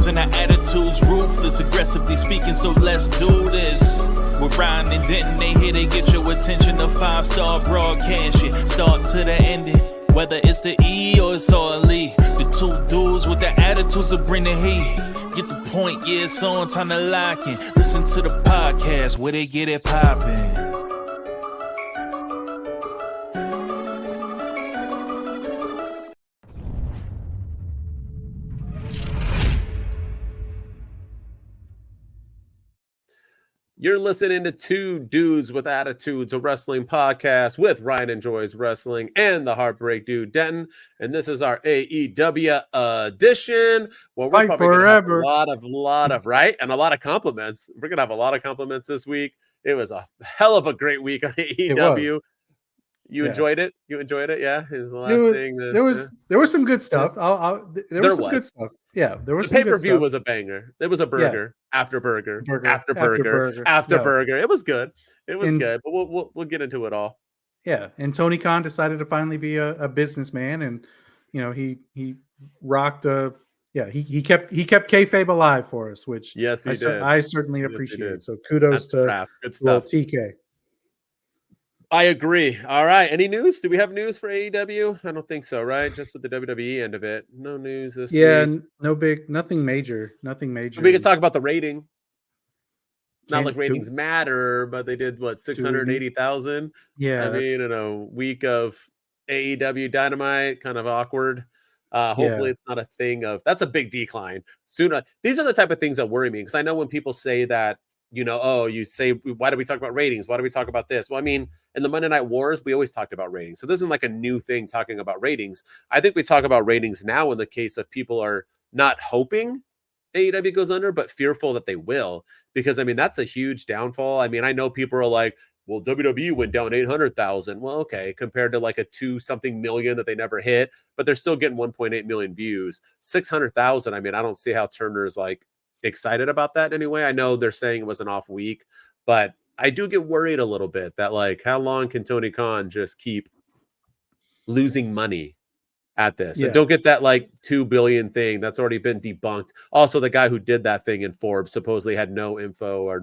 dudes and our attitudes ruthless, aggressively speaking, so let's do this. We're Ryan and Denton, they here to get your attention. A 5-star broadcast, shit, start to the ending. Whether it's the E or it's all E, the two dudes with the attitudes that bring the heat. Get the point, yeah, it's on, time to lock in. Listen to the podcast where they get it poppin'. You're listening to Two Dudes with Attitudes, a wrestling podcast with Ryan Enjoys Wrestling and the Heartbreak Dude Denton. And this is our AEW edition. Well, we're probably going to have a lot of, right? And a lot of compliments. We're going to have a lot of compliments this week. It was a hell of a great week on AEW. You enjoyed it? You enjoyed it? Yeah. There was some good stuff. There was some good stuff. Yeah, there was. The pay-per-view was a banger. It was a burger after burger after burger. It was good. It was good. But we'll get into it all. Yeah, and Tony Khan decided to finally be a businessman, and he rocked he kept kayfabe alive for us, which yes he did. I certainly appreciate. So kudos to good stuff. TK. I agree. All right. Any news? Do we have news for AEW? I don't think so, right? Just with the WWE end of it. No news this week. Yeah, nothing major. We could talk about the rating. Not like ratings matter, but they did 680,000. Yeah. I mean, in a week of AEW Dynamite, kind of awkward. Hopefully it's not a thing of that's a big decline. Soon. These are the type of things that worry me because I know when people say that, you say, why do we talk about ratings? Why do we talk about this? Well, I mean, in the Monday Night Wars, we always talked about ratings. So this isn't like a new thing talking about ratings. I think we talk about ratings now in the case of people are not hoping AEW goes under, but fearful that they will. Because, I mean, that's a huge downfall. I mean, I know people are like, well, WWE went down 800,000. Well, okay, compared to like a 2-something million that they never hit, but they're still getting 1.8 million views. 600,000, I mean, I don't see how Turner's like excited about that anyway. I know they're saying it was an off week, but I do get worried a little bit that like how long can Tony Khan just keep losing money at this? And don't get that like 2 billion thing that's already been debunked. Also, the guy who did that thing in Forbes supposedly had no info or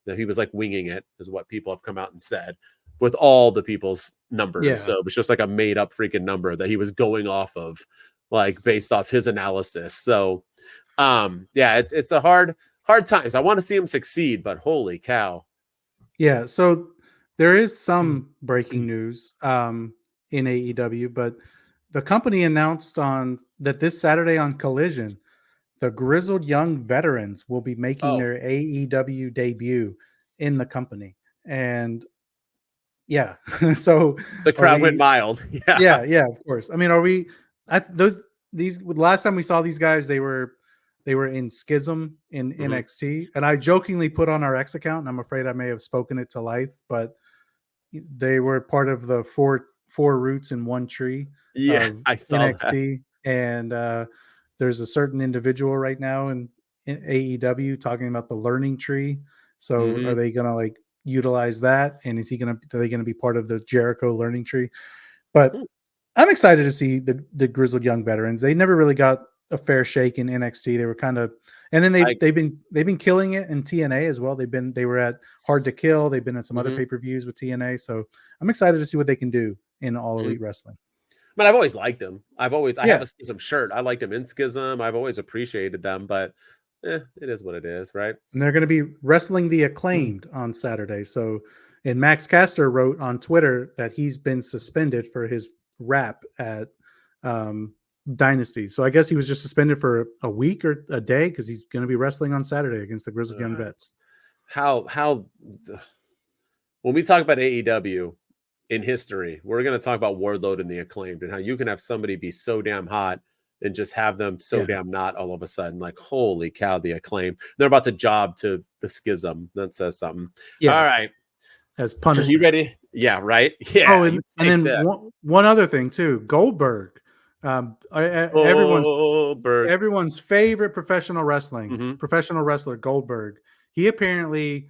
that he was like winging it, is what people have come out and said with all the people's numbers. Yeah. So it was just like a made up freaking number that he was going off of, like based off his analysis. So it's a hard times. I want to see him succeed, but holy cow. Yeah, so there is some breaking news in AEW, but the company announced that this Saturday on Collision, the Grizzled Young Veterans will be making their AEW debut in the company. And so the crowd went mild. Yeah, of course. I mean, these last time we saw these guys, they were in Schism in NXT, and I jokingly put on our X account, and I'm afraid I may have spoken it to life, but they were part of the four roots in one tree. I saw NXT, and there's a certain individual right now in AEW talking about the learning tree. So are they gonna like utilize that, and are they gonna be part of the Jericho learning tree? But I'm excited to see the Grizzled Young Veterans. They never really got a fair shake in NXT. They were kind of, and then they've been killing it in TNA as well. They were at Hard to Kill. They've been at some other pay-per-views with TNA. So I'm excited to see what they can do in All Elite Wrestling. But I've always liked them. I have a Schism shirt. I liked them in Schism. I've always appreciated them, but it is what it is, right? And they're going to be wrestling the Acclaimed on Saturday. So, and Max Caster wrote on Twitter that he's been suspended for his rap at Dynasty. So I guess he was just suspended for a week or a day because he's going to be wrestling on Saturday against the Grizzled Young Vets. How when we talk about AEW in history, we're going to talk about Wardlow and the Acclaimed and how you can have somebody be so damn hot and just have them so damn not all of a sudden. Like, holy cow, the Acclaimed. They're about to job to the Schism. That says something. Yeah. All right. As punishment. Are you ready? Yeah, right? Yeah. Oh, and then one other thing too, Goldberg. Everyone's favorite professional wrestler, Goldberg. He apparently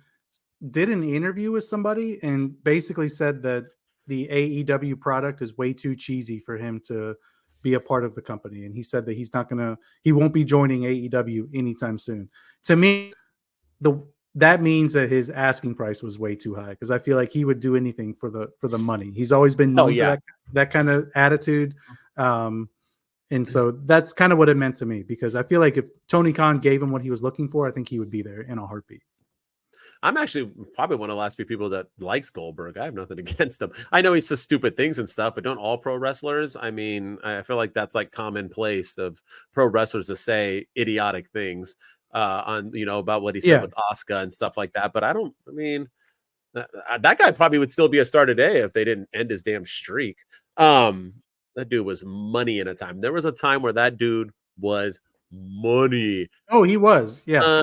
did an interview with somebody and basically said that the AEW product is way too cheesy for him to be a part of the company. And he said that he won't be joining AEW anytime soon. To me, that means that his asking price was way too high, because I feel like he would do anything for the money. He's always been known for that kind of attitude. And so that's kind of what it meant to me, because I feel like if Tony Khan gave him what he was looking for, I think he would be there in a heartbeat. I'm actually probably one of the last few people that likes Goldberg. I have nothing against him. I know he says stupid things and stuff, but don't all pro wrestlers? I mean, I feel like that's like commonplace of pro wrestlers to say idiotic things on, about what he said with Asuka and stuff like that. But I mean, that guy probably would still be a star today if they didn't end his damn streak. That dude was money in a time. There was a time where that dude was money. Oh, he was. Yeah.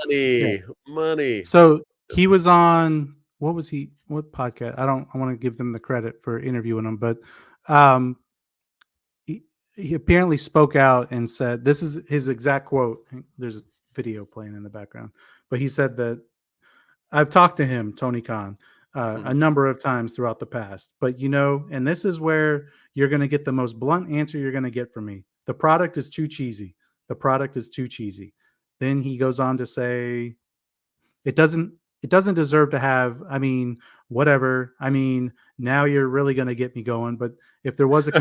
Money. So he was on, what podcast? I want to give them the credit for interviewing him, but he apparently spoke out and said, this is his exact quote. There's a video playing in the background, but he said that I've talked to him, Tony Khan, a number of times throughout the past, but and this is where you're going to get the most blunt answer you're going to get from me. The product is too cheesy. The product is too cheesy. Then he goes on to say, it doesn't deserve to have, whatever. Now you're really going to get me going. But if there was a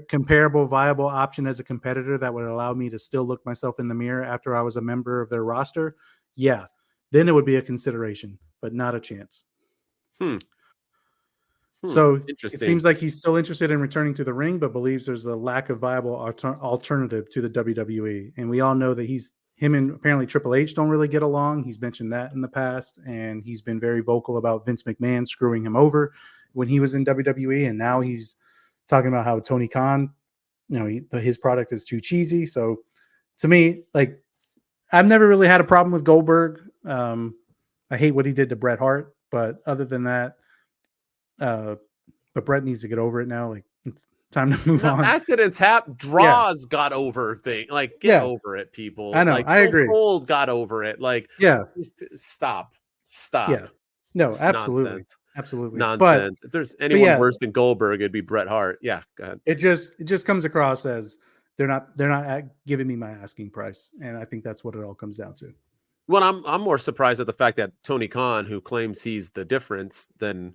comparable, viable option as a competitor that would allow me to still look myself in the mirror after I was a member of their roster, yeah, then it would be a consideration, but not a chance. So it seems like he's still interested in returning to the ring, but believes there's a lack of viable alternative to the WWE. And we all know that him and apparently Triple H don't really get along. He's mentioned that in the past, and he's been very vocal about Vince McMahon screwing him over when he was in WWE. And now he's talking about how Tony Khan, his product is too cheesy. So to me, like, I've never really had a problem with Goldberg. I hate what he did to Bret Hart, but other than that, but Bret needs to get over it now. Like, it's time to move on. Accidents happen. Draws got over thing. Like, get over it, people. I know. Like, I agree. Gold got over it. Like, stop. Yeah. No, it's absolutely. Nonsense. Absolutely. Nonsense. If there's anyone worse than Goldberg, it'd be Bret Hart. Yeah, go ahead. It just comes across as they're not giving me my asking price, and I think that's what it all comes down to. Well, I'm more surprised at the fact that Tony Khan, who claims he's the difference, then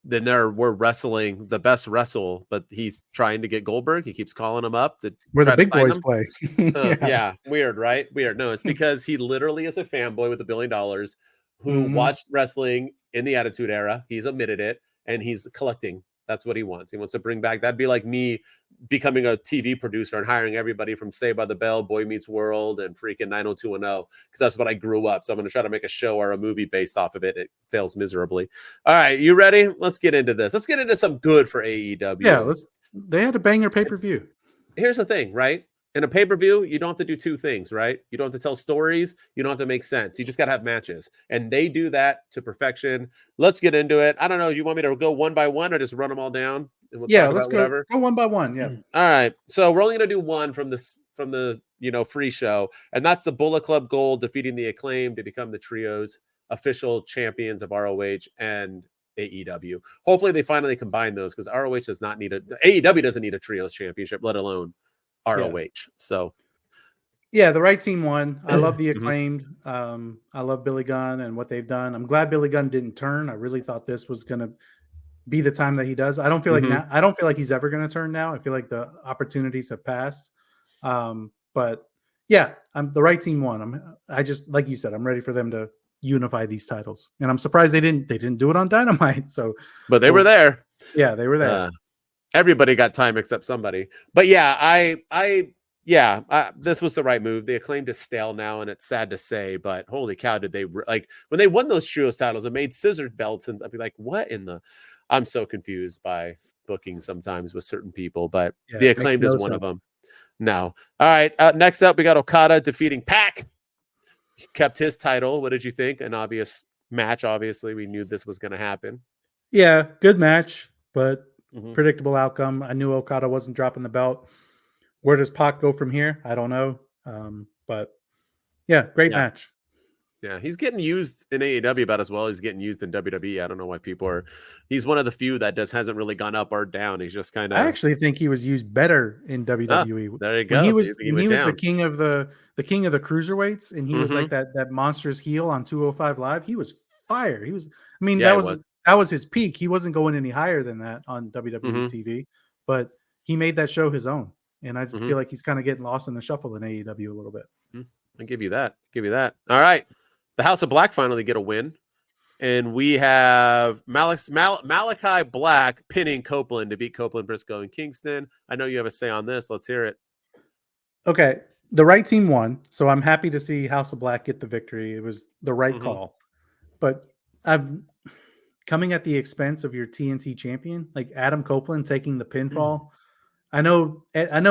we're wrestling the best wrestle, but he's trying to get Goldberg. He keeps calling him up. Where the big boys play. Yeah. Weird, right? Weird. No, it's because he literally is a fanboy with $1 billion who watched wrestling in the Attitude Era. He's admitted it, and he's collecting. That's what he wants. He wants to bring back. That'd be like me becoming a TV producer and hiring everybody from Saved by the Bell, Boy Meets World, and freaking 90210, because that's what I grew up. So I'm going to try to make a show or a movie based off of it. It fails miserably. All right, you ready? Let's get into this. Let's get into some good for AEW. Yeah, they had a banger pay-per-view. Here's the thing, right? In a pay-per-view, you don't have to do two things, right? You don't have to tell stories. You don't have to make sense. You just got to have matches. And they do that to perfection. Let's get into it. I don't know. You want me to go one by one or just run them all down? And let's go one by one. Yeah. All right. So we're only going to do one from the free show. And that's the Bullet Club Gold defeating the Acclaim to become the trio's official champions of ROH and AEW. Hopefully they finally combine those, because ROH does not need AEW doesn't need a trios championship, let alone ROH. So yeah, the right team won. I love the Acclaimed. I love Billy Gunn and what they've done. I'm glad Billy Gunn didn't turn. I really thought this was going to be the time that he does. I don't feel like now. I don't feel like he's ever going to turn now. I feel like the opportunities have passed. But yeah, the right team won. I just, like you said, I'm ready for them to unify these titles, and I'm surprised they didn't do it on Dynamite. So, but they were there. Yeah, they were there. Everybody got time except somebody. But yeah, this was the right move. The Acclaimed is stale now, and it's sad to say, but holy cow, did they like when they won those trios titles and made scissor belts, and I'd be like, what in the? I'm so confused by booking sometimes with certain people, but the Acclaimed is one of them. No. All right. Next up, we got Okada defeating Pac. He kept his title. What did you think? An obvious match. Obviously, we knew this was going to happen. Yeah, good match, but predictable outcome. I knew Okada wasn't dropping the belt. Where does Pac go from here? I don't know. But yeah, great match. Yeah, he's getting used in AEW about as well as getting used in WWE. I don't know why people are. He's one of the few that hasn't really gone up or down. He's just kind I of. actually think he was used better in WWE There you when go. he So you was think he went the down? king of the king of the cruiserweights, and he was Mm-hmm. like that monstrous heel on 205 Live. He was fire. He was. I mean, Yeah, it was. that was his peak. He wasn't going any higher than that on WWE Mm-hmm. TV, but he made that show his own. And I Mm-hmm. feel like he's kind of getting lost in the shuffle in AEW a little bit. I'll give you that. Give you that. All right. The House of Black finally get a win. And we have Malakai Black pinning Copeland to beat Copeland, Briscoe, and Kingston. I know you have a say on this. Let's hear it. Okay. The right team won. So I'm happy to see House of Black get the victory. It was the right call. But I'm coming at the expense of your TNT champion, like Adam Copeland taking the pinfall. I know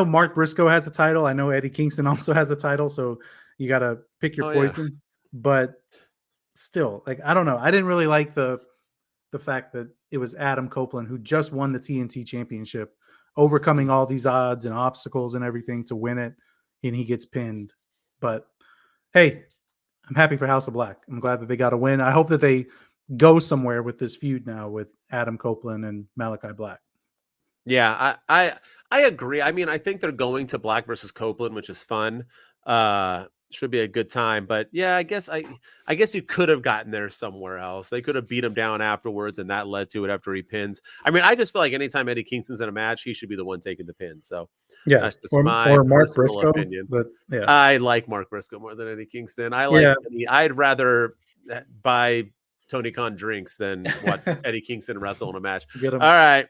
Mark Briscoe has a title. I know Eddie Kingston also has a title. So you got to pick your poison. Yeah. But still, like, I don't know. I didn't really like the fact that it was Adam Copeland who just won the TNT championship, overcoming all these odds and obstacles and everything to win it, and he gets pinned. But hey, I'm happy for House of Black. I'm glad that they got a win. I hope that they go somewhere with this feud now with Adam Copeland and Malakai Black. Yeah, I agree. I mean, I think they're going to Black versus Copeland, which is fun. Should be a good time. But yeah, I guess you could have gotten there somewhere else. They could have beat him down afterwards, and that led to it after he pins. I mean, I just feel like anytime Eddie Kingston's in a match, he should be the one taking the pin. So yeah, that's just or Mark Briscoe opinion. But yeah, I like Mark Briscoe more than Eddie Kingston. I'd rather buy Tony Khan drinks than watch Eddie Kingston wrestle in a match. All right.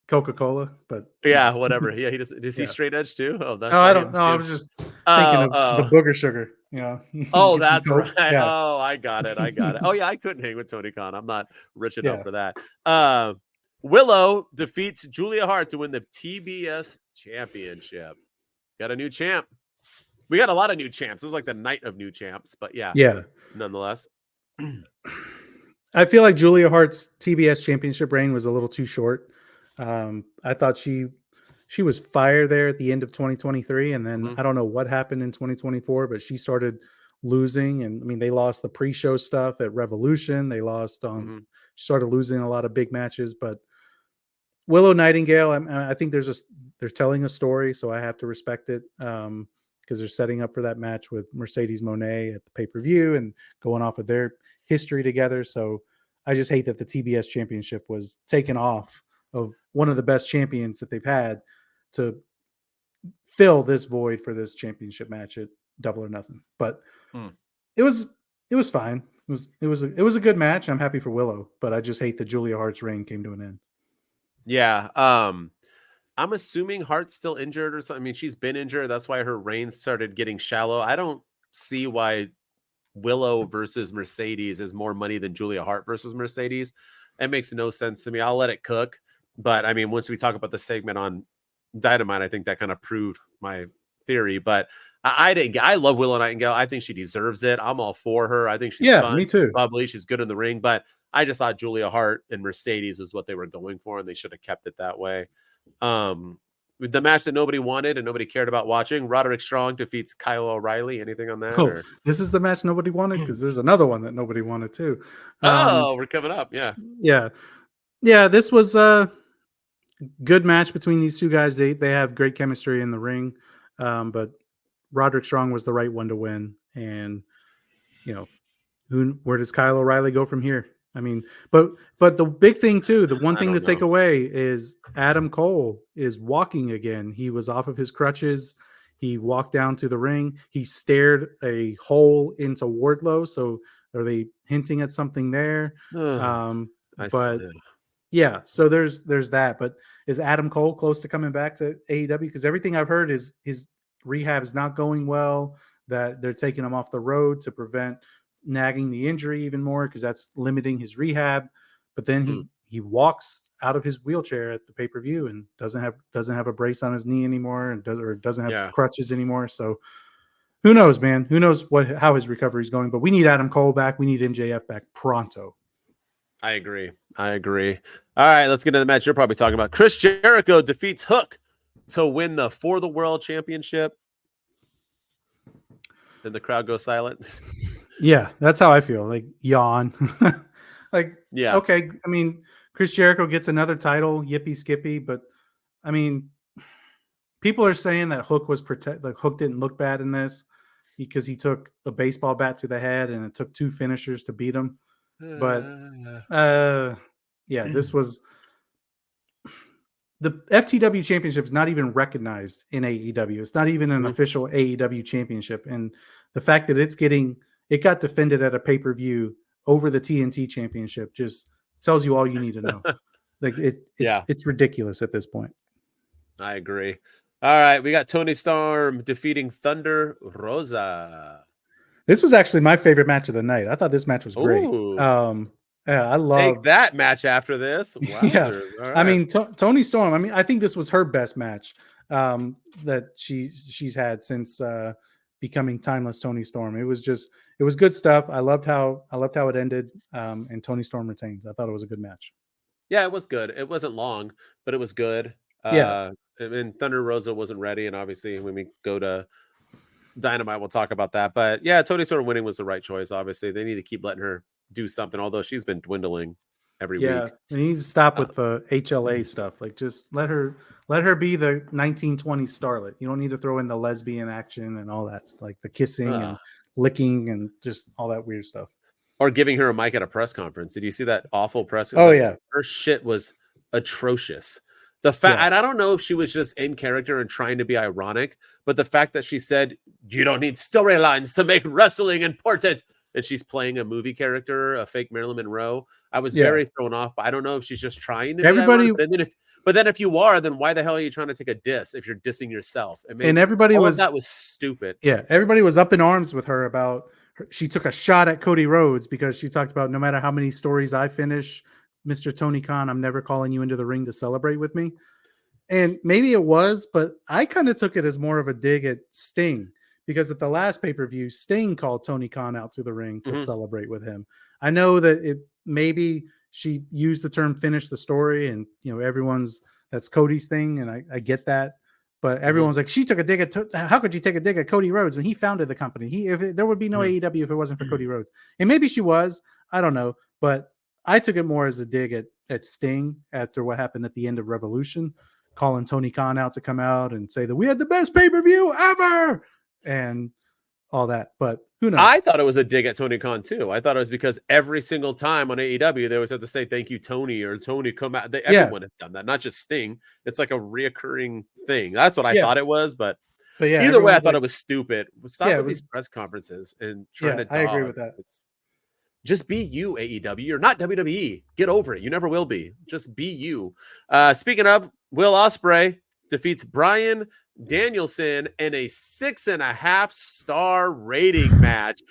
Coca-Cola, but yeah, whatever. Yeah, he does. Is he straight edge too? Oh, that's. No, I don't know. I was just thinking of the booger sugar. You know. Oh, that's right. Yeah. Oh, I got it. Oh, yeah, I couldn't hang with Tony Khan. I'm not rich enough for that. Willow defeats Julia Hart to win the TBS championship. Got a new champ. We got a lot of new champs. It was like the night of new champs, but yeah, nonetheless. I feel like Julia Hart's TBS championship reign was a little too short. I thought she was fire there at the end of 2023, and then I don't know what happened in 2024, but she started losing. And I mean, they lost the pre-show stuff at Revolution. They lost started losing a lot of big matches. But Willow Nightingale, I think they're telling a story, so I have to respect it because they're setting up for that match with Mercedes Moné at the pay-per-view and going off of their history together. So I just hate that the TBS championship was taken off of one of the best champions that they've had to fill this void for this championship match at Double or Nothing. But it was fine. It was a good match. I'm happy for Willow, but I just hate that Julia Hart's reign came to an end. Yeah. I'm assuming Hart's still injured or something. I mean, she's been injured. That's why her reign started getting shallow. I don't see why Willow versus Mercedes is more money than Julia Hart versus Mercedes. It makes no sense to me. I'll let it cook. But I mean, once we talk about the segment on Dynamite, I think that kind of proved my theory. But I love Willow Nightingale. I think she deserves it. I'm all for her. I think she's fun. Me too. She's bubbly. She's good in the ring. But I just thought Julia Hart and Mercedes was what they were going for, and they should have kept it that way. The match that nobody wanted and nobody cared about watching, Roderick Strong defeats Kyle O'Reilly. Anything on that? This is the match nobody wanted because there's another one that nobody wanted too. We're coming up. Yeah. This was a good match between these two guys. They have great chemistry in the ring, but Roderick Strong was the right one to win. And where does Kyle O'Reilly go from here? I mean, but the big thing too, the one thing to take away is Adam Cole is walking again. He was off of his crutches. He walked down to the ring. He stared a hole into Wardlow. So are they hinting at something there? So there's that. But is Adam Cole close to coming back to AEW? Because everything I've heard is his rehab is not going well, that they're taking him off the road to prevent nagging the injury even more because that's limiting his rehab. But then he walks out of his wheelchair at the pay-per-view and doesn't have a brace on his knee anymore and doesn't have crutches anymore. So who knows, man? Who knows how his recovery is going? But we need Adam Cole back. We need MJF back pronto. I agree. All right, let's get into the match you're probably talking about. Chris Jericho defeats Hook to win the For the World Championship. and the crowd goes silent. Yeah, that's how I feel. Like yawn. Like, Yeah. okay. I mean, Chris Jericho gets another title, yippee skippy, but I mean, people are saying that Hook was like Hook didn't look bad in this because he took a baseball bat to the head and it took 2 finishers to beat him. But yeah, this was the FTW championship is not even recognized in AEW. It's not even an official AEW championship. And the fact that it got defended at a pay-per-view over the TNT championship just tells you all you need to know. Like it's ridiculous at this point. I agree. All right, we got Tony Storm defeating Thunder Rosa. This was actually my favorite match of the night. I thought this match was great. Yeah, I love take that match after this. Wowzers. Yeah. Right. I mean, Tony Storm. I mean, I think this was her best match that she's had since becoming Timeless Tony Storm. It was good stuff. I loved how it ended. And Tony Storm retains. I thought it was a good match. Yeah, it was good. It wasn't long, but it was good. Yeah. And Thunder Rosa wasn't ready, and obviously when we go to Dynamite, we'll talk about that. But yeah, Tony Storm winning was the right choice. Obviously, they need to keep letting her do something, although she's been dwindling every week. Yeah, you need to stop with the HLA stuff. Like, just let her be the 1920s starlet. You don't need to throw in the lesbian action and all that, like the kissing and licking and just all that weird stuff. Or giving her a mic at a press conference. Did you see that awful press? Oh, yeah. Her shit was atrocious. The fact, and I don't know if she was just in character and trying to be ironic, but the fact that she said, you don't need storylines to make wrestling important. And she's playing a movie character, a fake Marilyn Monroe. I was very thrown off, but I don't know if she's just trying to everybody. But then if you are, then why the hell are you trying to take a diss if you're dissing yourself? And everybody that was stupid. Yeah, everybody was up in arms with her about she took a shot at Cody Rhodes because she talked about no matter how many stories I finish, Mr. Tony Khan, I'm never calling you into the ring to celebrate with me. And maybe it was, but I kind of took it as more of a dig at Sting. Because at the last pay-per-view, Sting called Tony Khan out to the ring to celebrate with him. I know that maybe she used the term finish the story and, that's Cody's thing. And I get that, but everyone's like, she took a dig at, how could you take a dig at Cody Rhodes when he founded the company? There would be no AEW if it wasn't for Cody Rhodes. And maybe she was, I don't know, but I took it more as a dig at Sting after what happened at the end of Revolution, calling Tony Khan out to come out and say that we had the best pay-per-view ever. And all that, but who knows? I thought it was a dig at Tony Khan too. I thought it was because every single time on AEW they always have to say thank you Tony or Tony come out. Everyone has done that, not just Sting. It's like a reoccurring thing. That's what I thought it was, but yeah, either way, I thought it was stupid. Stop with these press conferences and trying to. I agree with that. Just be you, AEW. You're not WWE. Get over it. You never will be. Just be you. Speaking of, Will Ospreay defeats Bryan Danielson in a 6.5 star rating match.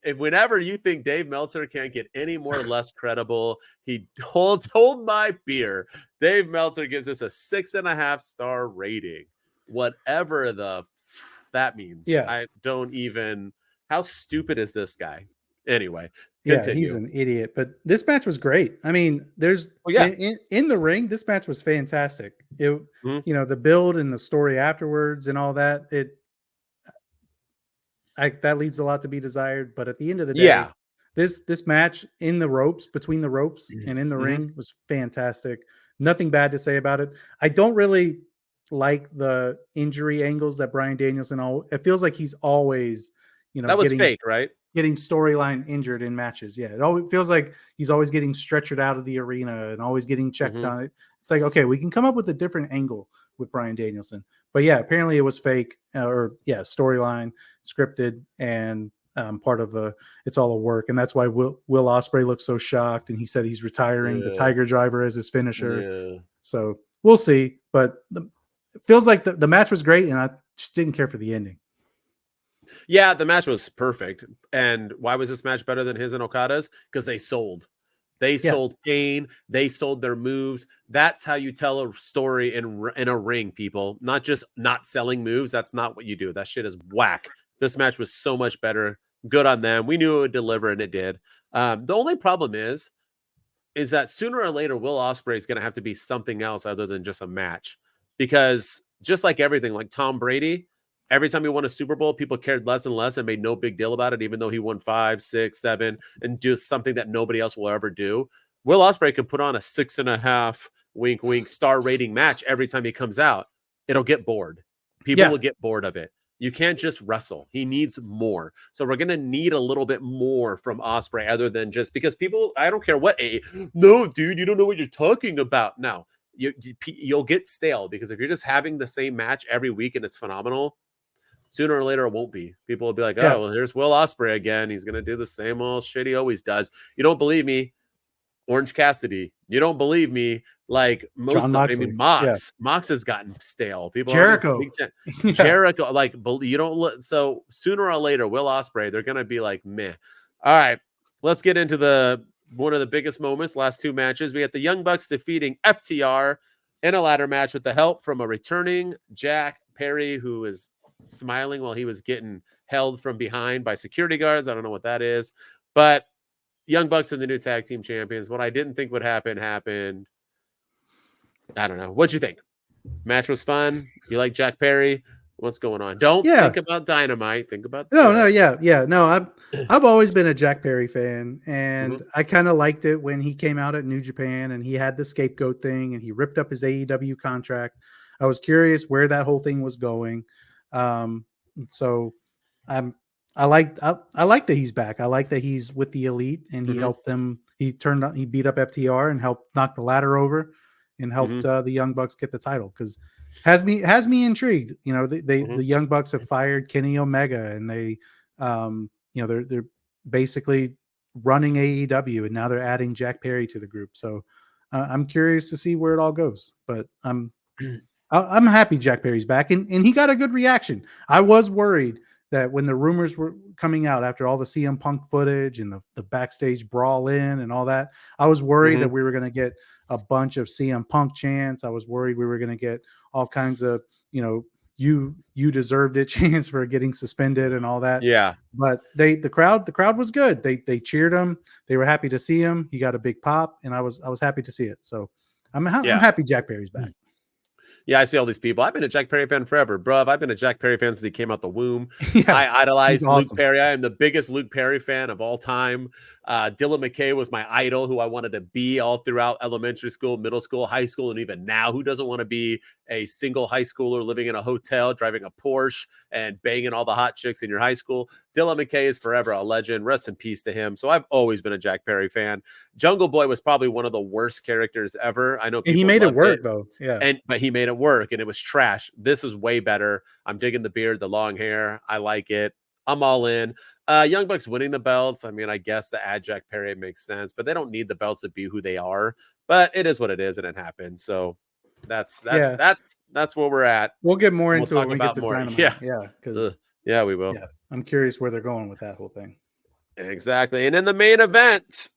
And whenever you think Dave Meltzer can't get any more less credible, he hold my beer. Dave Meltzer gives us a 6.5 star rating, whatever that means. Yeah, I don't even. How stupid is this guy? Anyway, continue. He's an idiot. But this match was great. I mean, in the ring, this match was fantastic. It, the build and the story afterwards and all that. That leaves a lot to be desired. But at the end of the day, this match in the ropes, between the ropes and in the ring was fantastic. Nothing bad to say about it. I don't really like the injury angles that Bryan Danielson. It feels like he's always, that was fake, right? Getting storyline injured in matches. Yeah. It always feels like he's always getting stretchered out of the arena and always getting checked on it. It's like, okay, we can come up with a different angle with Bryan Danielson, but yeah, apparently it was fake storyline scripted and part of it's all a work. And that's why Will Ospreay looks so shocked. And he said he's retiring the Tiger Driver as his finisher. Yeah. So we'll see, but it feels like the match was great. And I just didn't care for the ending. Yeah, the match was perfect. And why was this match better than his and Okada's? Because they sold. They sold pain. They sold their moves. That's how you tell a story in a ring, people. Not just not selling moves. That's not what you do. That shit is whack. This match was so much better. Good on them. We knew it would deliver, and it did. The only problem is that sooner or later, Will Ospreay is going to have to be something else other than just a match. Because just like everything, like Tom Brady, Every time he won a Super Bowl, people cared less and less and made no big deal about it, even though he won 5, 6, 7, and just something that nobody else will ever do. Will Ospreay can put on a 6.5 wink, wink star rating match every time he comes out. It'll get bored. People will get bored of it. You can't just wrestle. He needs more. So we're going to need a little bit more from Ospreay other than just because people, I don't care what, no, dude, you don't know what you're talking about. No, you'll get stale because if you're just having the same match every week and it's phenomenal, sooner or later it won't be. People will be like, oh, well, here's Will Ospreay again. He's going to do the same old shit he always does. You don't believe me? Orange Cassidy. You don't believe me? Like most of, I mean, Mox has gotten stale. People, Jericho, Jericho, like you don't. So sooner or later, Will Ospreay, they're gonna be like, meh. All right, let's get into one of the biggest moments. Last 2 matches, we got the Young Bucks defeating FTR in a ladder match with the help from a returning Jack Perry, who is smiling while he was getting held from behind by security guards. I don't know what that is, but Young Bucks are the new tag team champions. What I didn't think would happen happened. I don't know. What'd you think? Match was fun. You like Jack Perry? What's going on? Don't think about Dynamite. Think about no. I've always been a Jack Perry fan, and I kind of liked it when he came out at New Japan and he had the scapegoat thing and he ripped up his AEW contract. I was curious where that whole thing was going. So I like that he's back. I like that he's with the Elite and he helped them. He beat up FTR and helped knock the ladder over and helped the Young Bucks get the title because has me intrigued. You know, the Young Bucks have fired Kenny Omega and they, they're basically running AEW and now they're adding Jack Perry to the group. So I'm curious to see where it all goes. But I'm happy Jack Perry's back and he got a good reaction. I was worried that when the rumors were coming out after all the CM Punk footage and the backstage brawl in and all that, I was worried that we were going to get a bunch of CM Punk chants. I was worried we were going to get all kinds of, you deserved it chants for getting suspended and all that. Yeah. But the crowd was good. They cheered him. They were happy to see him. He got a big pop and I was happy to see it. So I'm happy Jack Perry's back. Yeah, I see all these people. I've been a Jack Perry fan forever, bruv. I've been a Jack Perry fan since he came out the womb. I idolize Luke Perry. I am the biggest Luke Perry fan of all time. Dylan McKay was my idol, who I wanted to be all throughout elementary school, middle school, high school, and even now. Who doesn't want to be a single high schooler living in a hotel, driving a Porsche, and banging all the hot chicks in your high school? Dylan McKay is forever a legend. Rest in peace to him. So I've always been a Jack Perry fan. Jungle Boy was probably one of the worst characters ever. I know, and he made it work though. Yeah, but he made it work, and it was trash. This is way better. I'm digging the beard, the long hair. I like it. I'm all in. Young Bucks winning the belts. I mean, I guess the add Jack Perry makes sense, but they don't need the belts to be who they are. But it is what it is, and it happens. So that's where we're at. We'll get more into it when we get to Dynamite. Yeah, we will. Yeah, I'm curious where they're going with that whole thing. Exactly. And in the main event,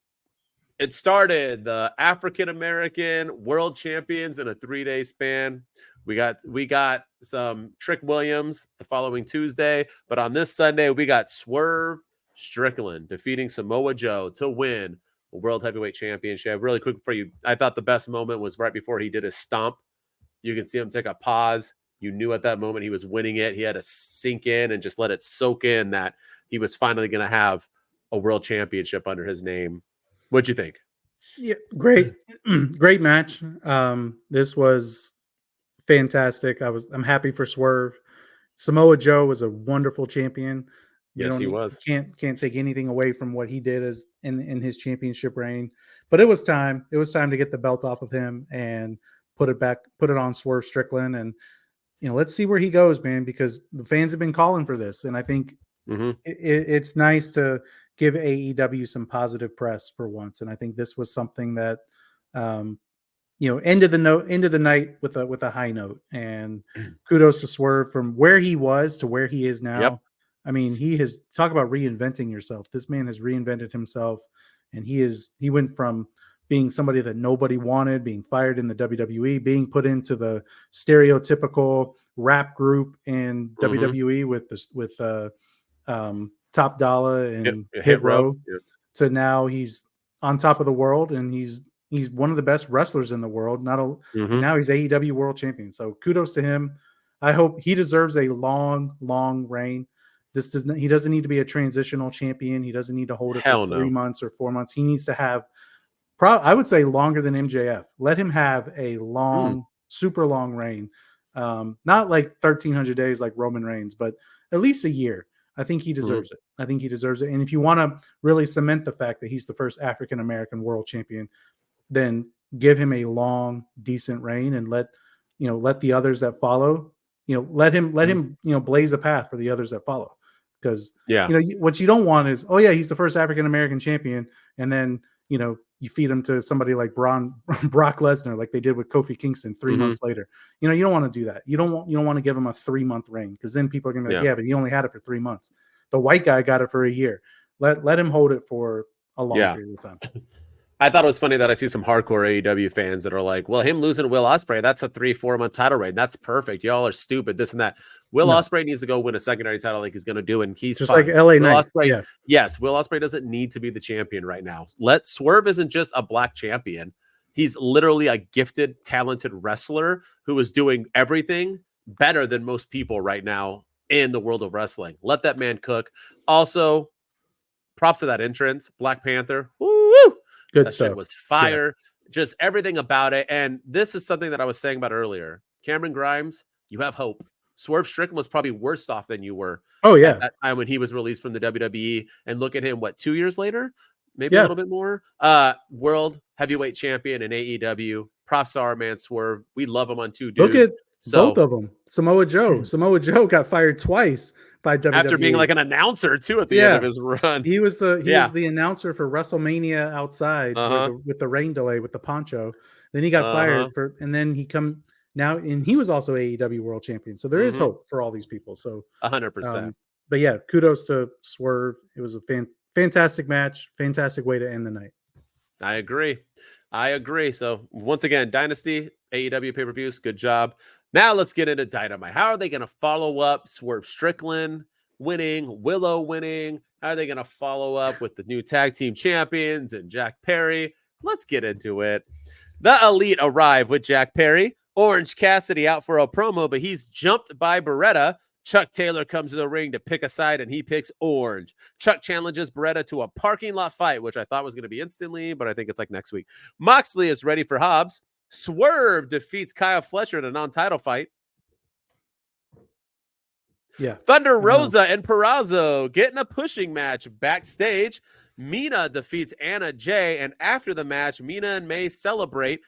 it started the African-American World Champions in a 3-day span. We got some Trick Williams the following Tuesday, but on this Sunday, we got Swerve Strickland defeating Samoa Joe to win the World Heavyweight Championship. Really quick for you, I thought the best moment was right before he did his stomp. You can see him take a pause. You knew at that moment he was winning it. He had to sink in and just let it soak in that he was finally going to have a World Championship under his name. What'd you think? Yeah, great match. This was fantastic. I'm happy for Swerve. Samoa Joe was a wonderful champion. Yes, he was. Can't take anything away from what he did as in his championship reign. But it was time. It was time to get the belt off of him and put it on Swerve Strickland. And let's see where he goes, man, because the fans have been calling for this. And I think it's nice to give AEW some positive press for once. And I think this was something that end of the night with a high note, and kudos to Swerve from where he was to where he is now. Yep. I mean, talk about reinventing yourself. This man has reinvented himself, and he went from being somebody that nobody wanted, being fired in the WWE, being put into the stereotypical rap group in WWE with Top Dollar and Hit Row, to now he's on top of the world, and he's one of the best wrestlers in the world. Now he's AEW World Champion. So kudos to him. I hope he deserves a long, long reign. He doesn't need to be a transitional champion. He doesn't need to hold it for Hell 3 no. months or 4 months. He needs to have, I would say, longer than MJF. Let him have a long, super long reign. Not like 1,300 days like Roman Reigns, but at least a year. I think he deserves it. I think he deserves it. And if you want to really cement the fact that he's the first African-American world champion, then give him a long, decent reign and let the others that follow, let him, blaze a path for the others that follow. Because, what you don't want is, oh yeah, he's the first African-American champion. And then, you feed him to somebody like Brock Lesnar, like they did with Kofi Kingston 3 months later. You don't want to do that. You don't want to give him a 3-month reign, because then people are going to be like, yeah, but he only had it for 3 months. The white guy got it for a year. Let him hold it for a long period of time. I thought it was funny that I see some hardcore AEW fans that are like, well, him losing to Will Ospreay, that's a 3-4 month title reign. That's perfect. Y'all are stupid, this and that. Will Ospreay needs to go win a secondary title like he's going to do, and he's just fine. like LA Knight. Ospreay, yes, Will Ospreay doesn't need to be the champion right now. Swerve isn't just a black champion. He's literally a gifted, talented wrestler who is doing everything better than most people right now in the world of wrestling. Let that man cook. Also, props to that entrance, Black Panther. Woo! Good that stuff. Shit was fire. Just everything about it. And this is something that I was saying about earlier. Cameron Grimes, you have hope. Swerve Strickland was probably worse off than you were. Oh yeah, at that time when he was released from the WWE. And look at him, 2 years later, maybe a little bit more. World heavyweight champion in AEW. Props to our man Swerve. We love him on two dudes. Look at both of them. Samoa Joe. Samoa Joe got fired twice by WWE after being like an announcer too at the end of his run. He was the announcer for WrestleMania outside with the rain delay with the poncho. Then he got fired and then he and he was also AEW World Champion. So there is hope for all these people. So 100%. But yeah, kudos to Swerve. It was a fantastic match, fantastic way to end the night. I agree. So once again, Dynasty, AEW pay-per-views, good job. Now let's get into Dynamite. How are they going to follow up Swerve Strickland winning, Willow winning? How are they going to follow up with the new tag team champions and Jack Perry? Let's get into it. The Elite arrive with Jack Perry. Orange Cassidy out for a promo, but he's jumped by Beretta. Chuck Taylor comes to the ring to pick a side, and he picks Orange. Chuck challenges Beretta to a parking lot fight, which I thought was going to be instantly, but I think it's like next week. Moxley is ready for Hobbs. Swerve defeats Kyle Fletcher in a non-title fight. Yeah. Thunder Rosa and Purrazzo getting a pushing match backstage. Mina defeats Anna Jay, and after the match, Mina and May celebrate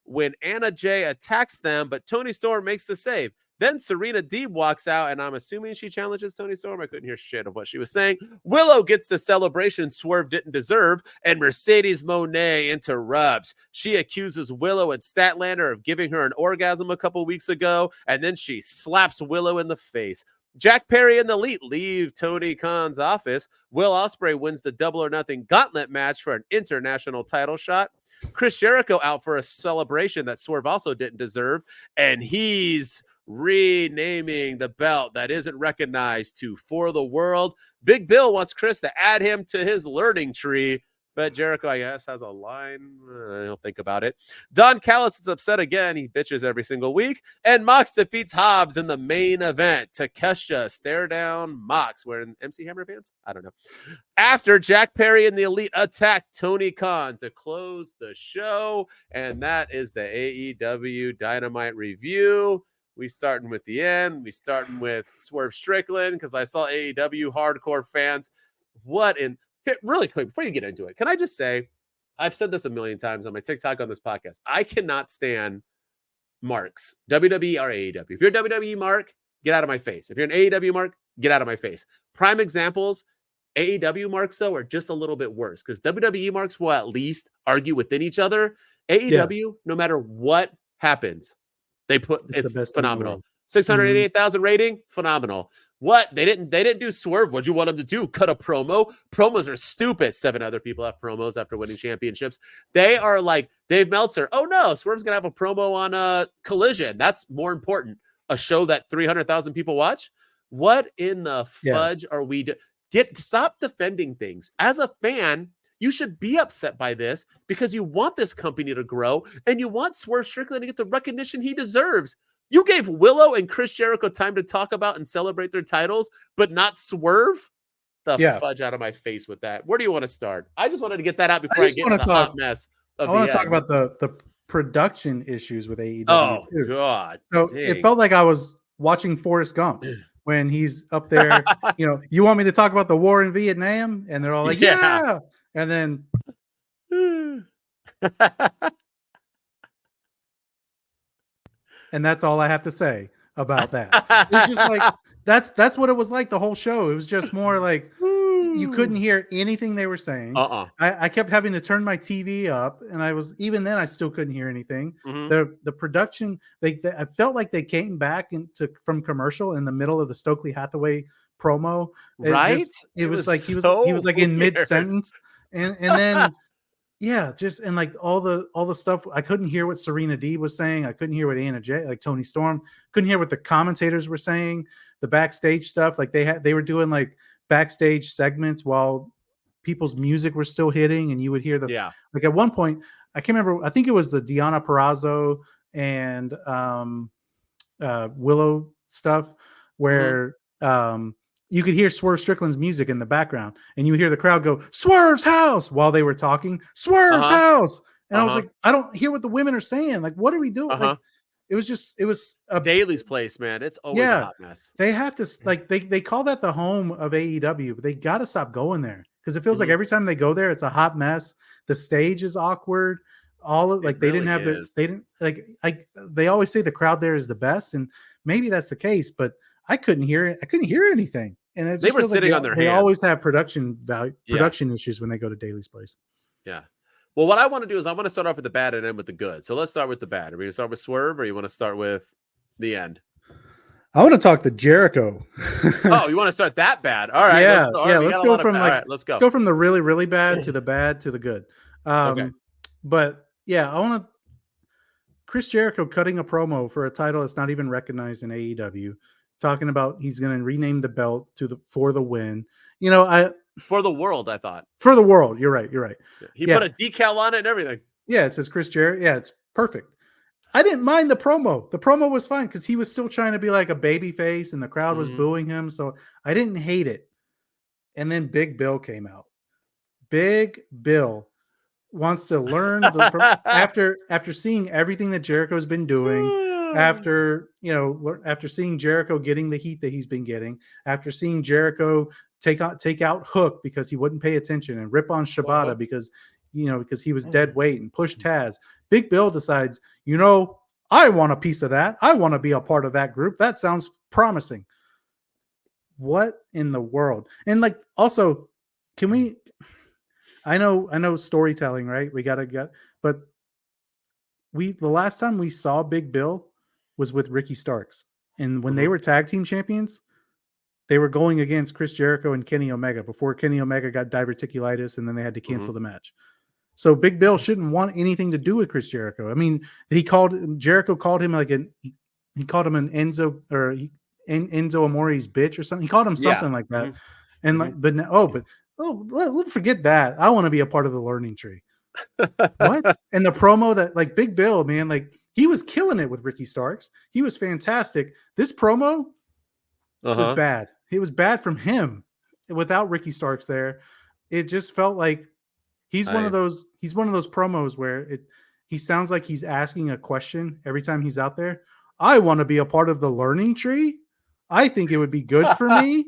when Anna Jay attacks them, but Toni Storm makes the save. Then Serena Deeb walks out, and I'm assuming she challenges Toni Storm. I couldn't hear shit of what she was saying. Willow gets the celebration Swerve didn't deserve, and Mercedes Moné interrupts. She accuses Willow and Statlander of giving her an orgasm a couple weeks ago, and then she slaps Willow in the face. Jack Perry and the Elite leave Tony Khan's office. Will Ospreay wins the Double or Nothing Gauntlet match for an international title shot. Chris Jericho out for a celebration that Swerve also didn't deserve, and he's renaming the belt that isn't recognized to For the World. Big Bill wants Chris to add him to his learning tree, but Jericho, I guess, has a line. I don't think about it. Don Callis is upset again. He bitches every single week. And Mox defeats Hobbs in the main event. Takesha stare down Mox wearing MC Hammer pants? I don't know. After Jack Perry and the Elite attack Tony Khan to close the show. And that is the AEW Dynamite review. We starting with the end. We starting with Swerve Strickland because I saw AEW hardcore fans. Here, really quick, before you get into it, can I just say, I've said this a million times on my TikTok, on this podcast. I cannot stand marks, WWE or AEW. If you're a WWE mark, get out of my face. If you're an AEW mark, get out of my face. Prime examples, AEW marks, though, are just a little bit worse because WWE marks will at least argue within each other. AEW, no matter what happens, it's phenomenal. 688,000 rating, phenomenal. What? They didn't do Swerve. What'd you want them to do? Cut a promo? Promos are stupid. 7 other people have promos after winning championships. They are like Dave Meltzer. Oh no, Swerve's gonna have a promo on Collision. That's more important. A show that 300,000 people watch. What in the fudge are we stop defending things. As a fan, you should be upset by this because you want this company to grow and you want Swerve Strickland to get the recognition he deserves. You gave Willow and Chris Jericho time to talk about and celebrate their titles, but not Swerve? The fudge out of my face with that. Where do you want to start? I just wanted to get that out before I get into the hot mess of the end. I want to talk about the production issues with AEW too. God. So it felt like I was watching Forrest Gump when he's up there. You want me to talk about the war in Vietnam? And they're all like, yeah. And then and that's all I have to say about that. It's just like that's what it was like the whole show. It was just more like you couldn't hear anything they were saying. I kept having to turn my TV up, and even then I still couldn't hear anything. The production, I felt like they came back from commercial in the middle of the Stokely Hathaway promo. It was like he was like in mid sentence, and then. Yeah, and like all the stuff. I couldn't hear what Serena D was saying. I couldn't hear what Anna J, like Tony Storm, couldn't hear what the commentators were saying. The backstage stuff, like they were doing like backstage segments while people's music were still hitting, and you would hear like at one point, I can't remember. I think it was the Deonna Purrazzo and Willow stuff where you could hear Swerve Strickland's music in the background, and you would hear the crowd go, "Swerve's house," while they were talking, "Swerve's house." And I was like, I don't hear what the women are saying. Like, what are we doing? Like, it was a Daly's place, man. It's always a hot mess. They have to like, they call that the home of AEW, but they got to stop going there because it feels like every time they go there, it's a hot mess. The stage is awkward. They always say the crowd there is the best, and maybe that's the case, but I couldn't hear it. I couldn't hear anything. And they were sitting on their hands. They always have production issues when they go to Daly's place. Yeah. Well, what I want to do is I want to start off with the bad and end with the good. So let's start with the bad. Are we going to start with Swerve, or you want to start with the end? I want to talk to Jericho. Oh, you want to start that bad? All right. Let's go from let's go. Go from the really, really bad to the bad to the good. Okay. But yeah, I want to. Chris Jericho cutting a promo for a title that's not even recognized in AEW. Talking about he's going to rename the belt for the win. For the world, I thought. For the world. You're right. He put a decal on it and everything. Yeah, it says Chris Jericho. Yeah, it's perfect. I didn't mind the promo. The promo was fine because he was still trying to be like a baby face and the crowd was booing him. So I didn't hate it. And then Big Bill came out. Big Bill wants to learn after seeing everything that Jericho's been doing. After seeing Jericho getting the heat that he's been getting, after seeing Jericho take out Hook because he wouldn't pay attention and rip on Shibata because he was dead weight and push Taz, Big Bill decides, I want a piece of that. I want to be a part of that group. That sounds promising. What in the world? And like, also, can we? I know storytelling, right? But the last time we saw Big Bill was with Ricky Starks. And when they were tag team champions, they were going against Chris Jericho and Kenny Omega before Kenny Omega got diverticulitis and then they had to cancel the match. So Big Bill shouldn't want anything to do with Chris Jericho. I mean, Jericho called him like he called him an Enzo Amore's bitch or something. He called him something like that. And let's forget that. I want to be a part of the learning tree. What? And the promo that like Big Bill, man, like he was killing it with Ricky Starks. He was fantastic. This promo was bad. It was bad from him without Ricky Starks there. It just felt like he's one of those promos where he sounds like he's asking a question every time he's out there. I want to be a part of the learning tree. I think it would be good for me.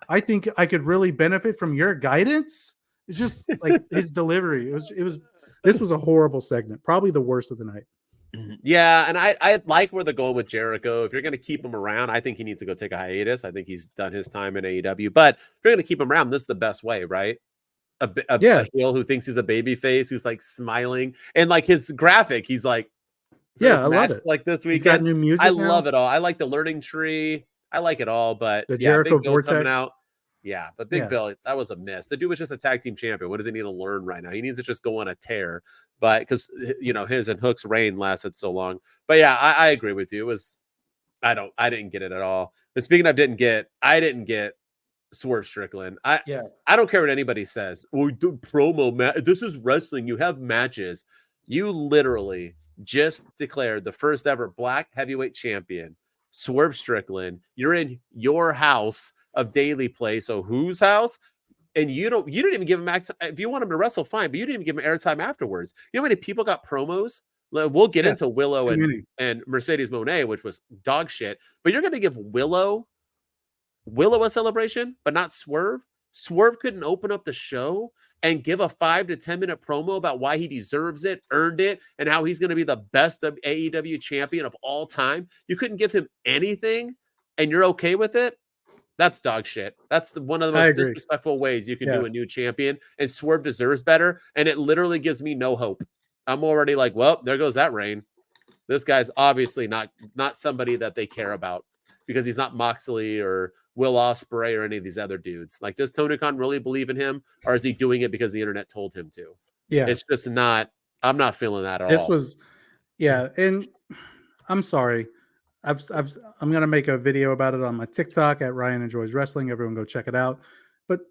I think I could really benefit from your guidance. It's just like his delivery. This was a horrible segment. Probably the worst of the night. Yeah, and I like where they're going with Jericho. If you're going to keep him around, I think he needs to go take a hiatus. I think he's done his time in AEW. But if you're going to keep him around, this is the best way, right? A heel who thinks he's a baby face, who's like smiling. And like his graphic, he's like, I love it. Like this weekend. He's got new music now. Love it all. I like the learning tree. I like it all. But the Jericho Big Bill Vortex coming out. Yeah, but Big Bill, that was a miss. The dude was just a tag team champion. What does he need to learn right now? He needs to just go on a tear. But because his and Hook's reign lasted so long. But yeah, I agree with you. It was I didn't get it at all. But speaking of I didn't get Swerve Strickland. I don't care what anybody says. We do promo match. This is wrestling. You have matches. You literally just declared the first ever black heavyweight champion, Swerve Strickland. You're in your house of daily play. So whose house? And you didn't even give him if you want him to wrestle, fine, but you didn't even give him airtime afterwards. You know how many people got promos? We'll get into Willow and Mercedes Moné, which was dog shit. But you're going to give Willow a celebration, but not Swerve. Swerve couldn't open up the show and give a 5 to 10 minute promo about why he deserves it, earned it, and how he's going to be the best of AEW champion of all time. You couldn't give him anything, and you're okay with it. That's dog shit. That's one of the most disrespectful ways you can do a new champion, and Swerve deserves better, and it literally gives me no hope. I'm already like, well, there goes that reign. This guy's obviously not somebody that they care about because he's not Moxley or Will Ospreay or any of these other dudes. Like, does Tony Khan really believe in him, or is he doing it because the internet told him to? Yeah. It's just not, I'm not feeling that at all. This was, and I'm sorry. I'm going to make a video about it on my TikTok at Ryan Enjoys Wrestling. Everyone go check it out. But,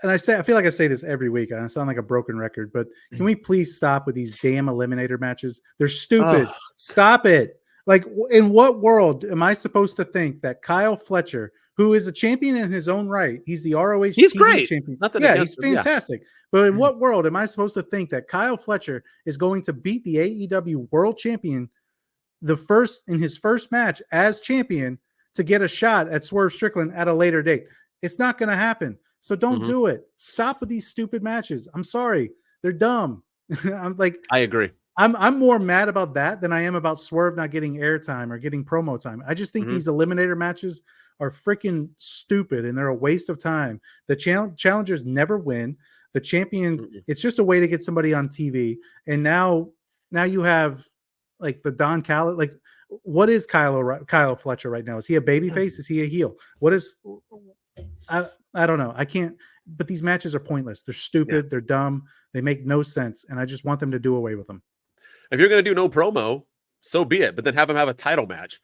and I feel like I say this every week. I sound like a broken record, but can we please stop with these damn eliminator matches? They're stupid. Stop it. Like, in what world am I supposed to think that Kyle Fletcher, who is a champion in his own right, he's the ROH he's TV great champion. He's fantastic. Yeah. But in what world am I supposed to think that Kyle Fletcher is going to beat the AEW World Champion in his first match as champion to get a shot at Swerve Strickland at a later date? It's not going to happen. So don't do it. Stop with these stupid matches. I'm sorry. They're dumb. I agree. I'm more mad about that than I am about Swerve not getting airtime or getting promo time. I just think these eliminator matches are freaking stupid and they're a waste of time. The challengers never win. The champion, it's just a way to get somebody on TV. And now you have like the Don Callis, like, what is Kyle Fletcher right now? Is he a babyface? Is he a heel? What is, I don't know. I can't, but these matches are pointless. They're stupid. They're dumb. They make no sense. And I just want them to do away with them. If you're going to do no promo, so be it. But then have him have a title match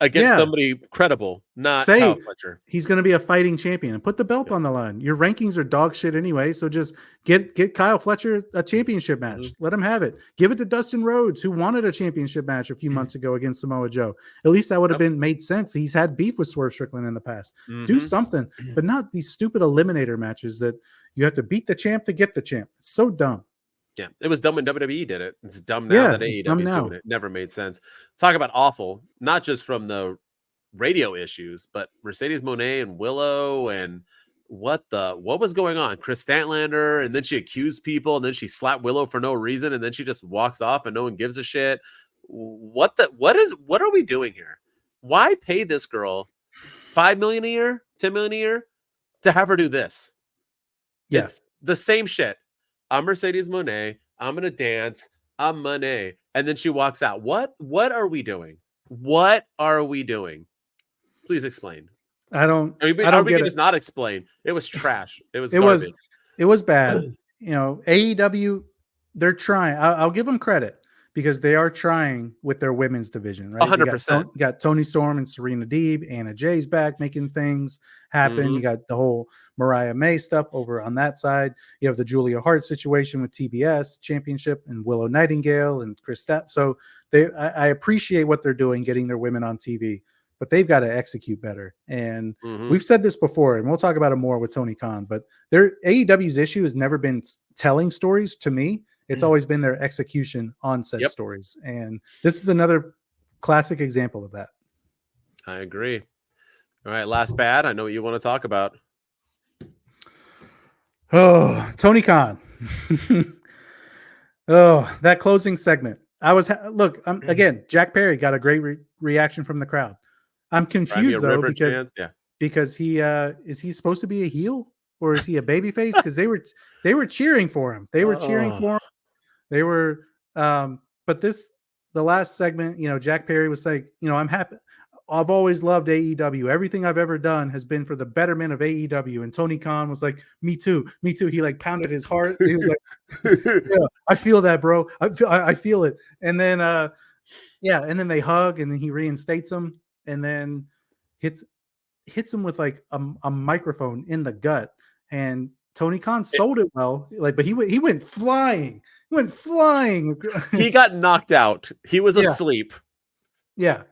against somebody credible, not Kyle Fletcher. He's going to be a fighting champion and put the belt on the line. Your rankings are dog shit anyway. So just get Kyle Fletcher a championship match. Let him have it. Give it to Dustin Rhodes, who wanted a championship match a few months ago against Samoa Joe. At least that would have made sense. He's had beef with Swerve Strickland in the past. Do something, but not these stupid eliminator matches that you have to beat the champ to get the champ. It's so dumb. Yeah, it was dumb when WWE did it. It's dumb now that AEW is doing it. Never made sense. Talk about awful, not just from the radio issues, but Mercedes Moné and Willow and what was going on? Chris Statlander, and then she accused people, and then she slapped Willow for no reason, and then she just walks off and no one gives a shit. What are we doing here? Why pay this girl $5 million a year, $10 million a year to have her do this? It's the same shit. I'm Mercedes Moné. I'm gonna dance. I'm Moné, and then she walks out. What are we doing? What are we doing? Please explain. I don't. We can just not explain. It was trash. It was garbage. It was bad. You know, AEW, they're trying. I'll give them credit because they are trying with their women's division. Right, 100%. You got Toni Storm and Serena Deeb. Anna Jay's back making things happen. You got the whole Mariah May stuff over on that side. You have the Julia Hart situation with TBS Championship and Willow Nightingale and Chris So I appreciate what they're doing, getting their women on TV, but they've got to execute better. And we've said this before, and we'll talk about it more with Tony Khan, but AEW's issue has never been telling stories to me. It's always been their execution on said stories. And this is another classic example of that. I agree. All right, last bad. I know what you want to talk about. Oh, Tony Khan. Oh, that closing segment. Again, Jack Perry got a great reaction from the crowd. I'm confused though because he is he supposed to be a heel or is he a babyface? Because they were cheering for him. They were cheering for him. They were but the last segment, you know, Jack Perry was like, you know, I'm happy. I've always loved AEW. Everything I've ever done has been for the betterment of AEW. And Tony Khan was like, me too. He like pounded his heart. He was like, yeah, I feel that, bro. I feel it. And then, and then they hug and then he reinstates him and then hits him with like a microphone in the gut. And Tony Khan sold it well, like, but he went flying. He went flying. He got knocked out. He was asleep. Yeah.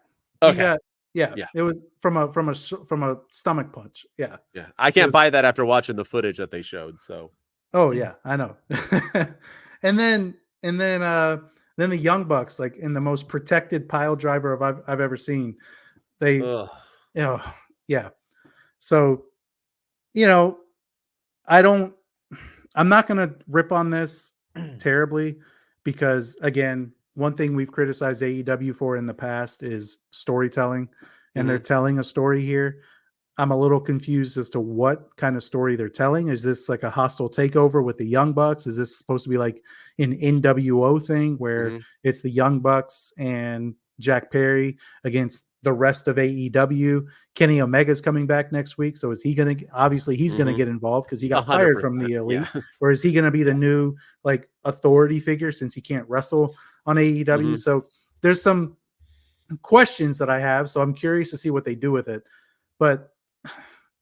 Okay. Yeah. It was from a stomach punch. Yeah. Yeah. I can't buy that after watching the footage that they showed. So. Oh yeah, I know. and then the Young Bucks, like in the most protected pile driver I've ever seen. They, yeah. So, I'm not going to rip on this terribly because, again, one thing we've criticized AEW for in the past is storytelling, and they're telling a story here. I'm a little confused as to what kind of story they're telling. Is this like a hostile takeover with the Young Bucks? Is this supposed to be like an NWO thing where it's the Young Bucks and Jack Perry against the rest of AEW? Kenny Omega's coming back next week. So is he going to, obviously he's going to get involved because he got fired from the Elite, or is he going to be the new like authority figure since he can't wrestle on AEW? So there's some questions that I have. So I'm curious to see what they do with it. But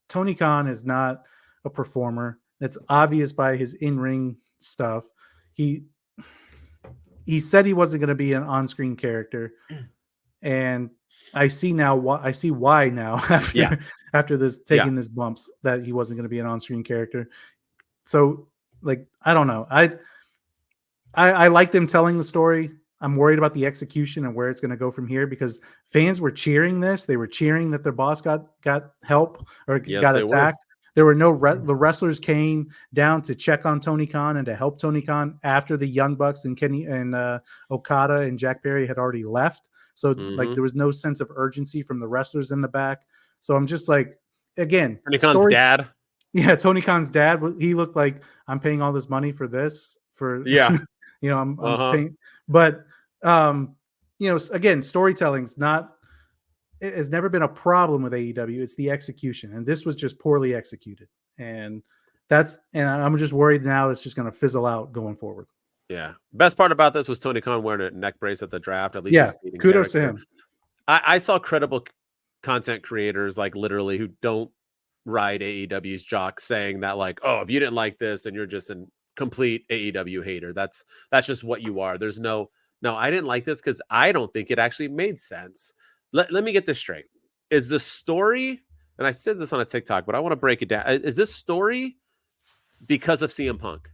Tony Khan is not a performer. That's obvious by his in-ring stuff. He said he wasn't going to be an on-screen character, and I see why now after this taking this bumps that he wasn't going to be an on-screen character. So, like, I don't know. I like them telling the story. I'm worried about the execution and where it's going to go from here because fans were cheering this. They were cheering that their boss got help or got attacked. There were no the wrestlers came down to check on Tony Khan and to help Tony Khan after the Young Bucks and Kenny and Okada and Jack Perry had already left. So like there was no sense of urgency from the wrestlers in the back. So I'm just like, again, Tony Khan's dad. Yeah, Tony Khan's dad. He looked like, I'm paying all this money for this. I'm paying, but again, storytelling's not. It has never been a problem with AEW. It's the execution, and this was just poorly executed. And I'm just worried now it's just going to fizzle out going forward. Yeah. Best part about this was Tony Khan wearing a neck brace at the draft. At least kudos to him. I saw credible content creators like literally who don't ride AEW's jock saying that like, oh, if you didn't like this, then you're just a complete AEW hater. That's just what you are. There's no, I didn't like this because I don't think it actually made sense. Let me get this straight. Is the story, and I said this on a TikTok, but I want to break it down. Is this story because of CM Punk?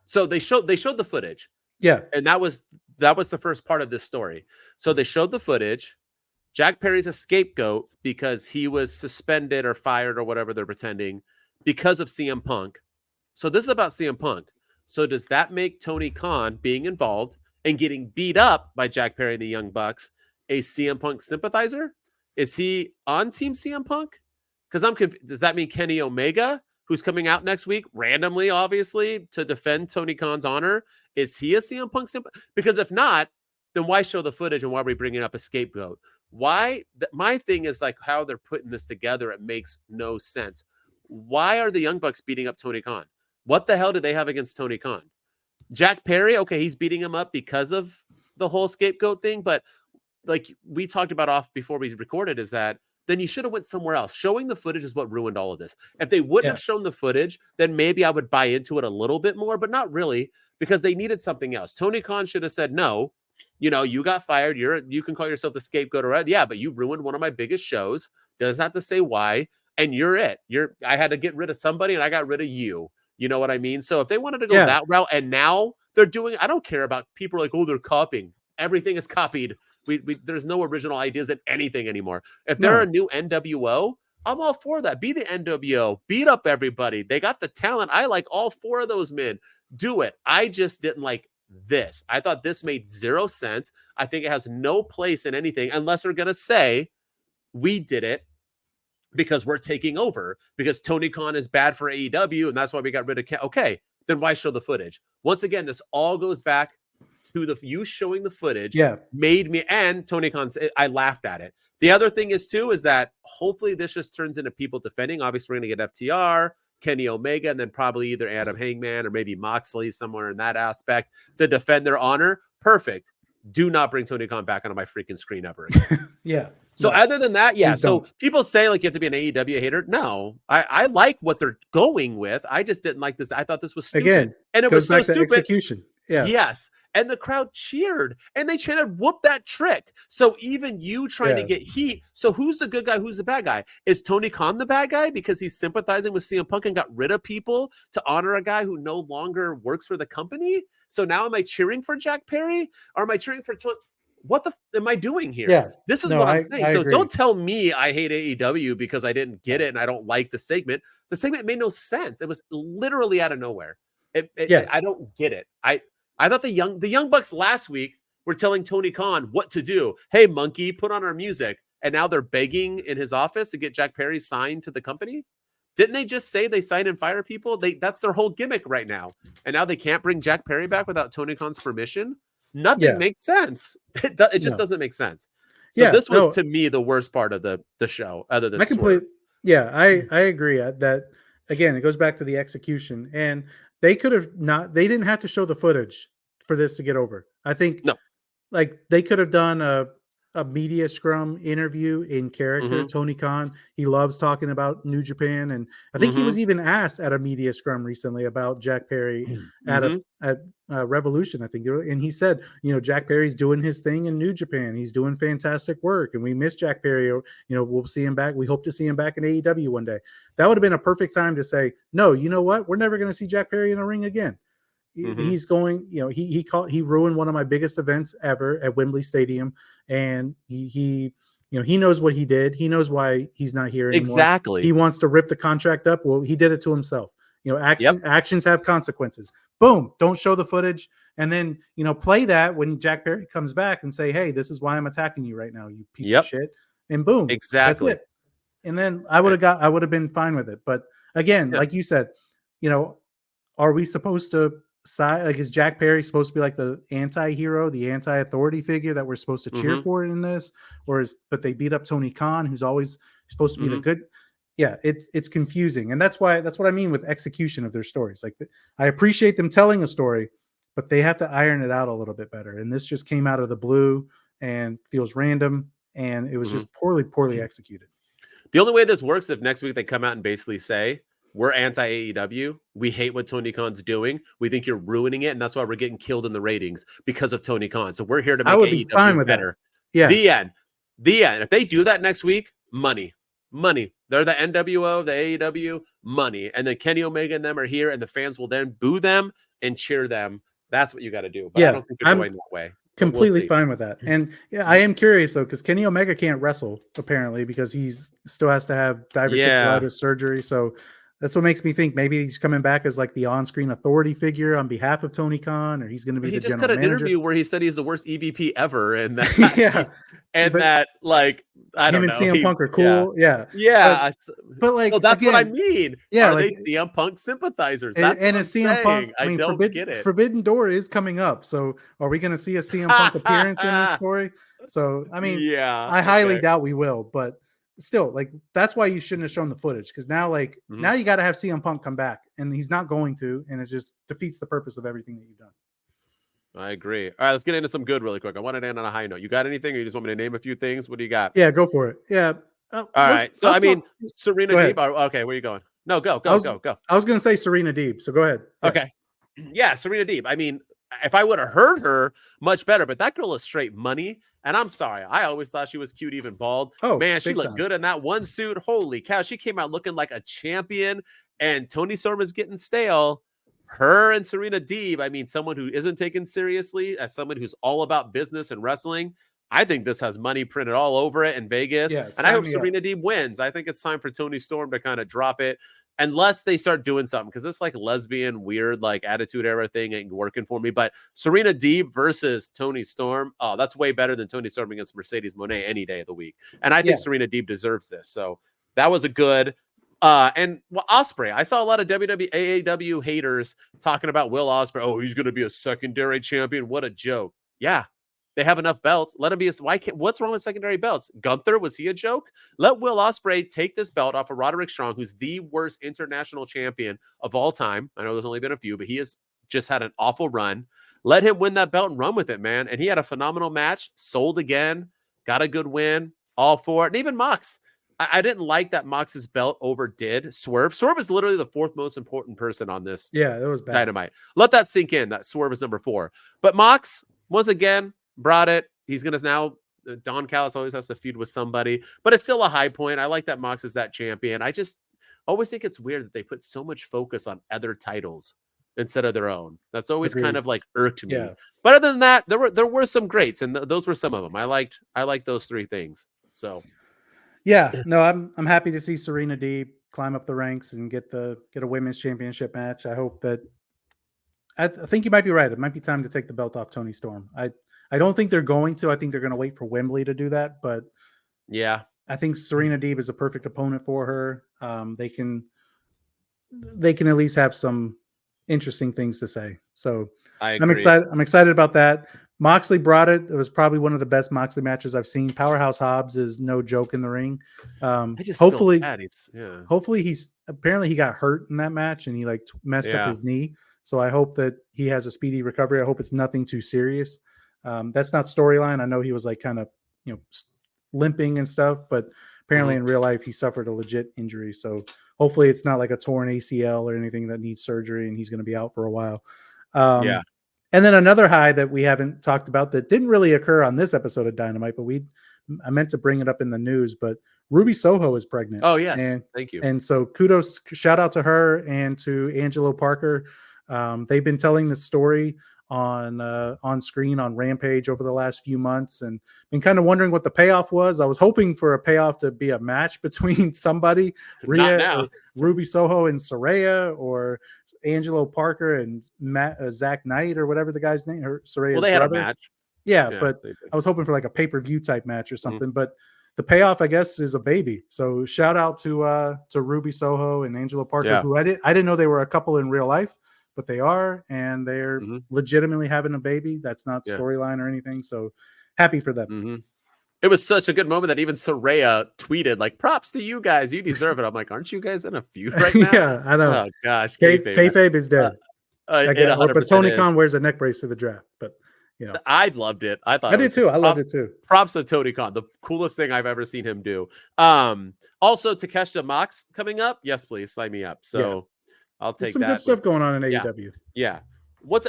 So they showed the footage. Yeah. And that was the first part of this story. So they showed the footage. Jack Perry's a scapegoat because he was suspended or fired or whatever they're pretending because of CM Punk. So this is about CM Punk. So does that make Tony Khan being involved and getting beat up by Jack Perry and the Young Bucks a CM Punk sympathizer? Is he on Team CM Punk? Because I'm confused. Does that mean Kenny Omega, who's coming out next week, randomly, obviously, to defend Tony Khan's honor? Is he a CM Punk sympathizer? Because if not, then why show the footage and why are we bringing up a scapegoat? Why? My thing is like how they're putting this together. It makes no sense. Why are the Young Bucks beating up Tony Khan? What the hell do they have against Tony Khan? Jack Perry, okay, he's beating him up because of the whole scapegoat thing, but like we talked about off before we recorded, is that then you should have went somewhere else. Showing the footage is what ruined all of this. If they wouldn't have shown the footage, then maybe I would buy into it a little bit more, but not really, because they needed something else. Tony Khan should have said, no, you got fired. You can call yourself the scapegoat, or yeah, but you ruined one of my biggest shows. Doesn't have to say why. And you're it. I had to get rid of somebody and I got rid of you. You know what I mean? So if they wanted to go that route and now they're doing, I don't care about people like, oh, they're copying. Everything is copied. There's no original ideas in anything anymore. If they're a new NWO, I'm all for that. Be the NWO. Beat up everybody. They got the talent. I like all four of those men. Do it. I just didn't like this. I thought this made zero sense. I think it has no place in anything unless they're going to say we did it because we're taking over, because Tony Khan is bad for AEW and that's why we got rid of okay, then why show the footage? Once again, this all goes back to you showing the footage. Made me, and Tony Khan, I laughed at it. The other thing is too, is that hopefully this just turns into people defending. Obviously we're going to get FTR, Kenny Omega, and then probably either Adam Hangman or maybe Moxley somewhere in that aspect to defend their honor. Perfect. do not bring Tony Khan back onto my freaking screen ever again. Yeah. So other than that, yeah. Please So don't. people say like you have to be an AEW hater. No, I like what they're going with. I just didn't like this. I thought this was stupid. Again, and it goes was so back to stupid. execution. Yeah. Yes. And the crowd cheered and they chanted, whoop that trick. So even you trying to get heat. So who's the good guy? Who's the bad guy? Is Tony Khan the bad guy because he's sympathizing with CM Punk and got rid of people to honor a guy who no longer works for the company? So now am I cheering for Jack Perry or am I cheering for what the am I doing here? Yeah. This is No, what I'm saying. So agree. don't tell me I hate AEW because I didn't get it and I don't like the segment. The segment made no sense. It was literally out of nowhere. I don't get it. I thought the Young Bucks last week were telling Tony Khan what to do. Hey, monkey, put on our music. And now they're begging in his office to get Jack Perry signed to the company. Didn't they just say they sign and fire people? That's their whole gimmick right now. And now they can't bring Jack Perry back without Tony Khan's permission. Nothing makes sense. It just doesn't make sense. So this was to me the worst part of the show, other than I agree that again, it goes back to the execution. And they could have they didn't have to show the footage for this to get over. I think like they could have done a media scrum interview in character. Tony Khan, he loves talking about New Japan. And I think he was even asked at a media scrum recently about Jack Perry at Revolution, I think. And he said, Jack Perry's doing his thing in New Japan. He's doing fantastic work. And we miss Jack Perry. We'll see him back. We hope to see him back in AEW one day. That would have been a perfect time to say, no, you know what? We're never going to see Jack Perry in a ring again. He's going, he ruined one of my biggest events ever at Wembley Stadium. And he knows what he did. He knows why he's not here anymore. Exactly. He wants to rip the contract up. Well, he did it to himself. Actions have consequences. Boom. Don't show the footage. And then, play that when Jack Perry comes back and say, hey, this is why I'm attacking you right now, you piece of shit. And boom. Exactly. That's it. And then I would have been fine with it. But again, like you said, are we supposed to is Jack Perry supposed to be like the anti-hero, the anti-authority figure that we're supposed to cheer for in this? But they beat up Tony Khan, who's always supposed to be the good. Yeah, it's confusing. And that's what I mean with execution of their stories. Like I appreciate them telling a story, but they have to iron it out a little bit better. And this just came out of the blue and feels random. And it was just poorly executed. The only way this works if next week they come out and basically say, we're anti-AEW. We hate what Tony Khan's doing. We think you're ruining it, and that's why we're getting killed in the ratings because of Tony Khan. So we're here to make AEW better. Yeah. The end. If they do that next week, money. They're the NWO, the AEW, money. And then Kenny Omega and them are here, and the fans will then boo them and cheer them. That's what you got to do. But I don't think they're going that way. Completely fine with that. And I am curious though, because Kenny Omega can't wrestle apparently because he's still has to have diverticulitis surgery. So that's what makes me think maybe he's coming back as like the on-screen authority figure on behalf of Tony Khan, or he's going to be the general manager. He just cut an interview where he said he's the worst EVP ever, and that I don't know. Him and CM Punk are cool. Yeah. But like, that's what I mean. Yeah, are they CM Punk sympathizers? That's what I'm CM Punk. I don't get it. Forbidden Door is coming up, so are we going to see a CM Punk appearance in this story? So I mean, I highly doubt we will, but. Still, like that's why you shouldn't have shown the footage, because now, now you got to have CM Punk come back, and he's not going to, and it just defeats the purpose of everything that you've done. I agree. All right, let's get into some good really quick. I want to end on a high note. You got anything, or you just want me to name a few things? What do you got? Yeah, go for it. Yeah. All right. So Serena Deeb. Okay, where are you going? No, go. I was going to say Serena Deeb. So go ahead. Okay. Yeah, Serena Deeb. I mean, if I would have heard her, much better. But that girl is straight money. And I'm sorry, I always thought she was cute, even bald. Oh, man, she looked good in that one suit. Holy cow, she came out looking like a champion. And Tony Storm is getting stale. Her and Serena Deeb, I mean, someone who isn't taken seriously, as someone who's all about business and wrestling. I think this has money printed all over it in Vegas. Yeah, and I hope Serena Deeb wins. I think it's time for Tony Storm to kind of drop it. Unless they start doing something, because it's like lesbian, weird, like attitude era thing ain't working for me. But Serena Deeb versus Tony Storm, that's way better than Tony Storm against Mercedes Moné any day of the week. And I think Serena Deeb deserves this. So that was a good. And Ospreay, I saw a lot of AEW haters talking about Will Ospreay. Oh, he's going to be a secondary champion. What a joke. Yeah. They have enough belts. Let him be. What's wrong with secondary belts? Gunther, was he a joke? Let Will Ospreay take this belt off of Roderick Strong, who's the worst international champion of all time. I know there's only been a few, but he has just had an awful run. let him win that belt and run with it, man. And he had a phenomenal match, sold again, got a good win, all for it. And even Mox. I didn't like that Mox's belt overdid Swerve. Swerve is literally the 4th most important person on this. Yeah, it was bad. Dynamite. Let that sink in. That Swerve is number 4. But Mox, once again, brought it. He's going to now, Don Callis always has to feud with somebody, but it's still a high point. I like that Mox is that champion. I just always think it's weird that they put so much focus on other titles instead of their own. That's always kind of like irked me. Yeah. But other than that, there were some greats, and those were some of them. I liked those 3 things. So yeah, no, I'm happy to see Serena Deeb climb up the ranks and get a women's championship match. I hope that I think you might be right. It might be time to take the belt off Toni Storm. I don't think they're going to. I think they're going to wait for Wembley to do that. But yeah, I think Serena Deeb is a perfect opponent for her. They can at least have some interesting things to say. So I'm excited. I'm excited about that. Moxley brought it. It was probably one of the best Moxley matches I've seen. Powerhouse Hobbs is no joke in the ring. Hopefully apparently he got hurt in that match and he like messed up his knee. So I hope that he has a speedy recovery. I hope it's nothing too serious. That's not storyline. I know he was like kind of, limping and stuff, but apparently in real life he suffered a legit injury. So hopefully it's not like a torn ACL or anything that needs surgery and he's going to be out for a while. And then another high that we haven't talked about that didn't really occur on this episode of Dynamite, but I meant to bring it up in the news, but Ruby Soho is pregnant. Oh, yes. Thank you. And so shout out to her and to Angelo Parker. They've been telling the story on screen on Rampage over the last few months and been kind of wondering what the payoff was. I was hoping for a payoff to be a match between somebody, Rhea, Ruby Soho and Saraya, or Angelo Parker and Zach Knight or whatever the guy's name. Saraya's they had brother. a match. Yeah, but I was hoping for like a pay-per-view type match or something. But the payoff, I guess, is a baby. So shout out to Ruby Soho and Angelo Parker, who I didn't know they were a couple in real life, but they are, and they're legitimately having a baby. That's not storyline or anything. So happy for them. It was such a good moment that even Saraya tweeted like, "Props to you guys, you deserve it." I'm like, "Aren't you guys in a feud right now?" Yeah, I know. Oh gosh, kayfabe is dead. But Tony Khan wears a neck brace to the draft. But I loved it. I did too. I loved it too. Props to Tony Khan, the coolest thing I've ever seen him do. Also, Takeshita Mox coming up. Yes, please sign me up. So I'll take some good stuff going on in AEW. Yeah.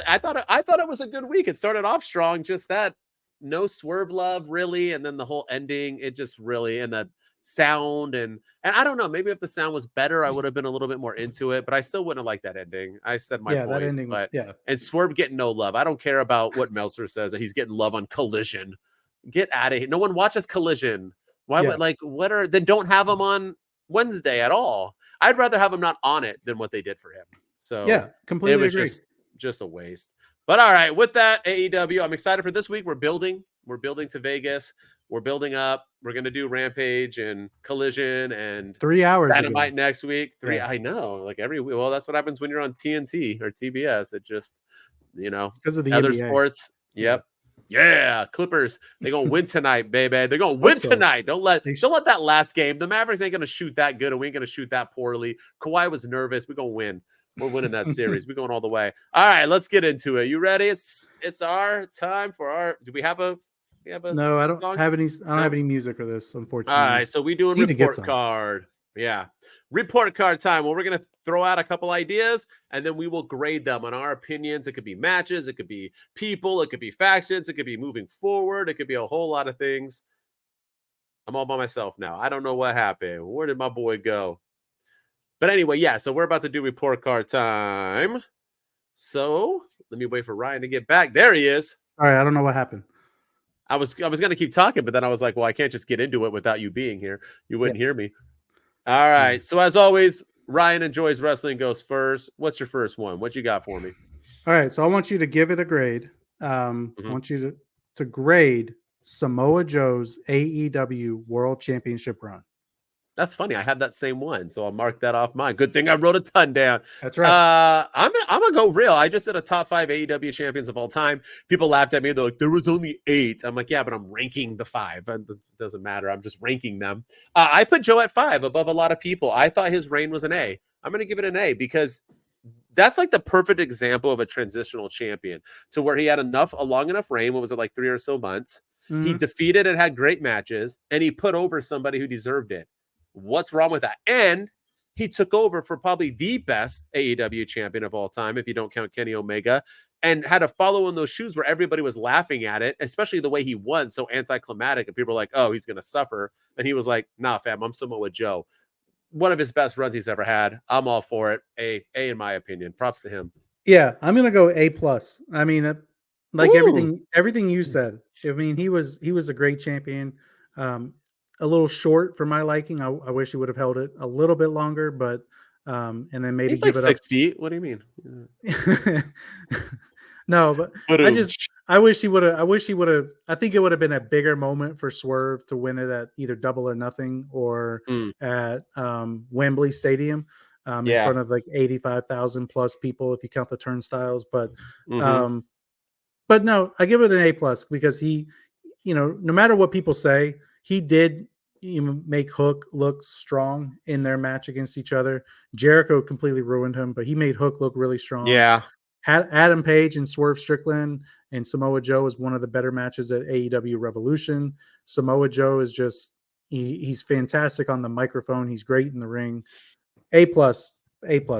I thought it was a good week. It started off strong. Just that no Swerve love really, and then the whole ending. It just really, and the sound and I don't know. Maybe if the sound was better, I would have been a little bit more into it. But I still wouldn't have liked that ending. I said my points, that ending but and Swerve getting no love. I don't care about what Meltzer says that he's getting love on Collision. Get out of here. No one watches Collision. Why would then don't have him on Wednesday at all. I'd rather have him not on it than what they did for him. So completely it was agree. just a waste. But all right, with that, AEW, I'm excited for this week. We're building to Vegas. We're building up. We're going to do Rampage and Collision and 3 hours Dynamite next week. I know, like every week. Well, that's what happens when you're on TNT or TBS. It just, because of the other NBA. sports. Yep. Yeah, Clippers. They're gonna win tonight, baby. They're gonna win tonight. Don't let that last game. The Mavericks ain't gonna shoot that good, and we ain't gonna shoot that poorly. Kawhi was nervous. We're gonna win. We're winning that series. We're going all the way. All right, let's get into it. You ready? It's our time for our. Do we have a? No, I don't have any. I don't have any music for this, unfortunately. All right, so we doing report card. Yeah, report card time. Well, we're gonna throw out a couple ideas, and then we will grade them on our opinions. It could be matches, it could be people, it could be factions, it could be moving forward, it could be a whole lot of things. I'm all by myself now. I don't know what happened. Where did my boy go? But anyway, so we're about to do report card time. So let me wait for Ryan to get back. There he is. All right, I don't know what happened. I was gonna keep talking, but then I was like, well, I can't just get into it without you being here. You wouldn't hear me. All right. So as always, Ryan Enjoys Wrestling goes first. What's your first one? What you got for me? All right. So I want you to give it a grade. I want you to grade Samoa Joe's AEW World Championship run. That's funny. I had that same one, so I'll mark that off mine. Good thing I wrote a ton down. That's right. I'm gonna go real. I just did a top 5 AEW champions of all time. People laughed at me. They're like, there was only 8. I'm like, yeah, but I'm ranking the 5. It doesn't matter. I'm just ranking them. I put Joe at 5 above a lot of people. I thought his reign was an A. I'm gonna give it an A because that's like the perfect example of a transitional champion to where he had a long enough reign. What was it, like 3 or so months? He defeated and had great matches, and he put over somebody who deserved it. What's wrong with that? And he took over for probably the best AEW champion of all time, if you don't count Kenny Omega, and had to follow in those shoes where everybody was laughing at it, especially the way he won, so anticlimactic, and people were like, oh, he's going to suffer. And he was like, nah, fam, I'm Samoa Joe. One of his best runs he's ever had. I'm all for it. A in my opinion. Props to him. Yeah, I'm gonna go A+. I mean, like everything you said. I mean, he was a great champion. A little short for my liking. I wish he would have held it a little bit longer, but and then maybe he's give like it 6 feet. What do you mean? No, but I wish he would have. I think it would have been a bigger moment for Swerve to win it at either Double or Nothing or at Wembley Stadium in front of like 85,000 plus people if you count the turnstiles. But no, I give it an A+ because he, no matter what people say, he did make Hook look strong in their match against each other. Jericho completely ruined him, but he made Hook look really strong. Yeah. Adam Page and Swerve Strickland and Samoa Joe is one of the better matches at AEW Revolution. Samoa Joe is just he's fantastic on the microphone. He's great in the ring. A+.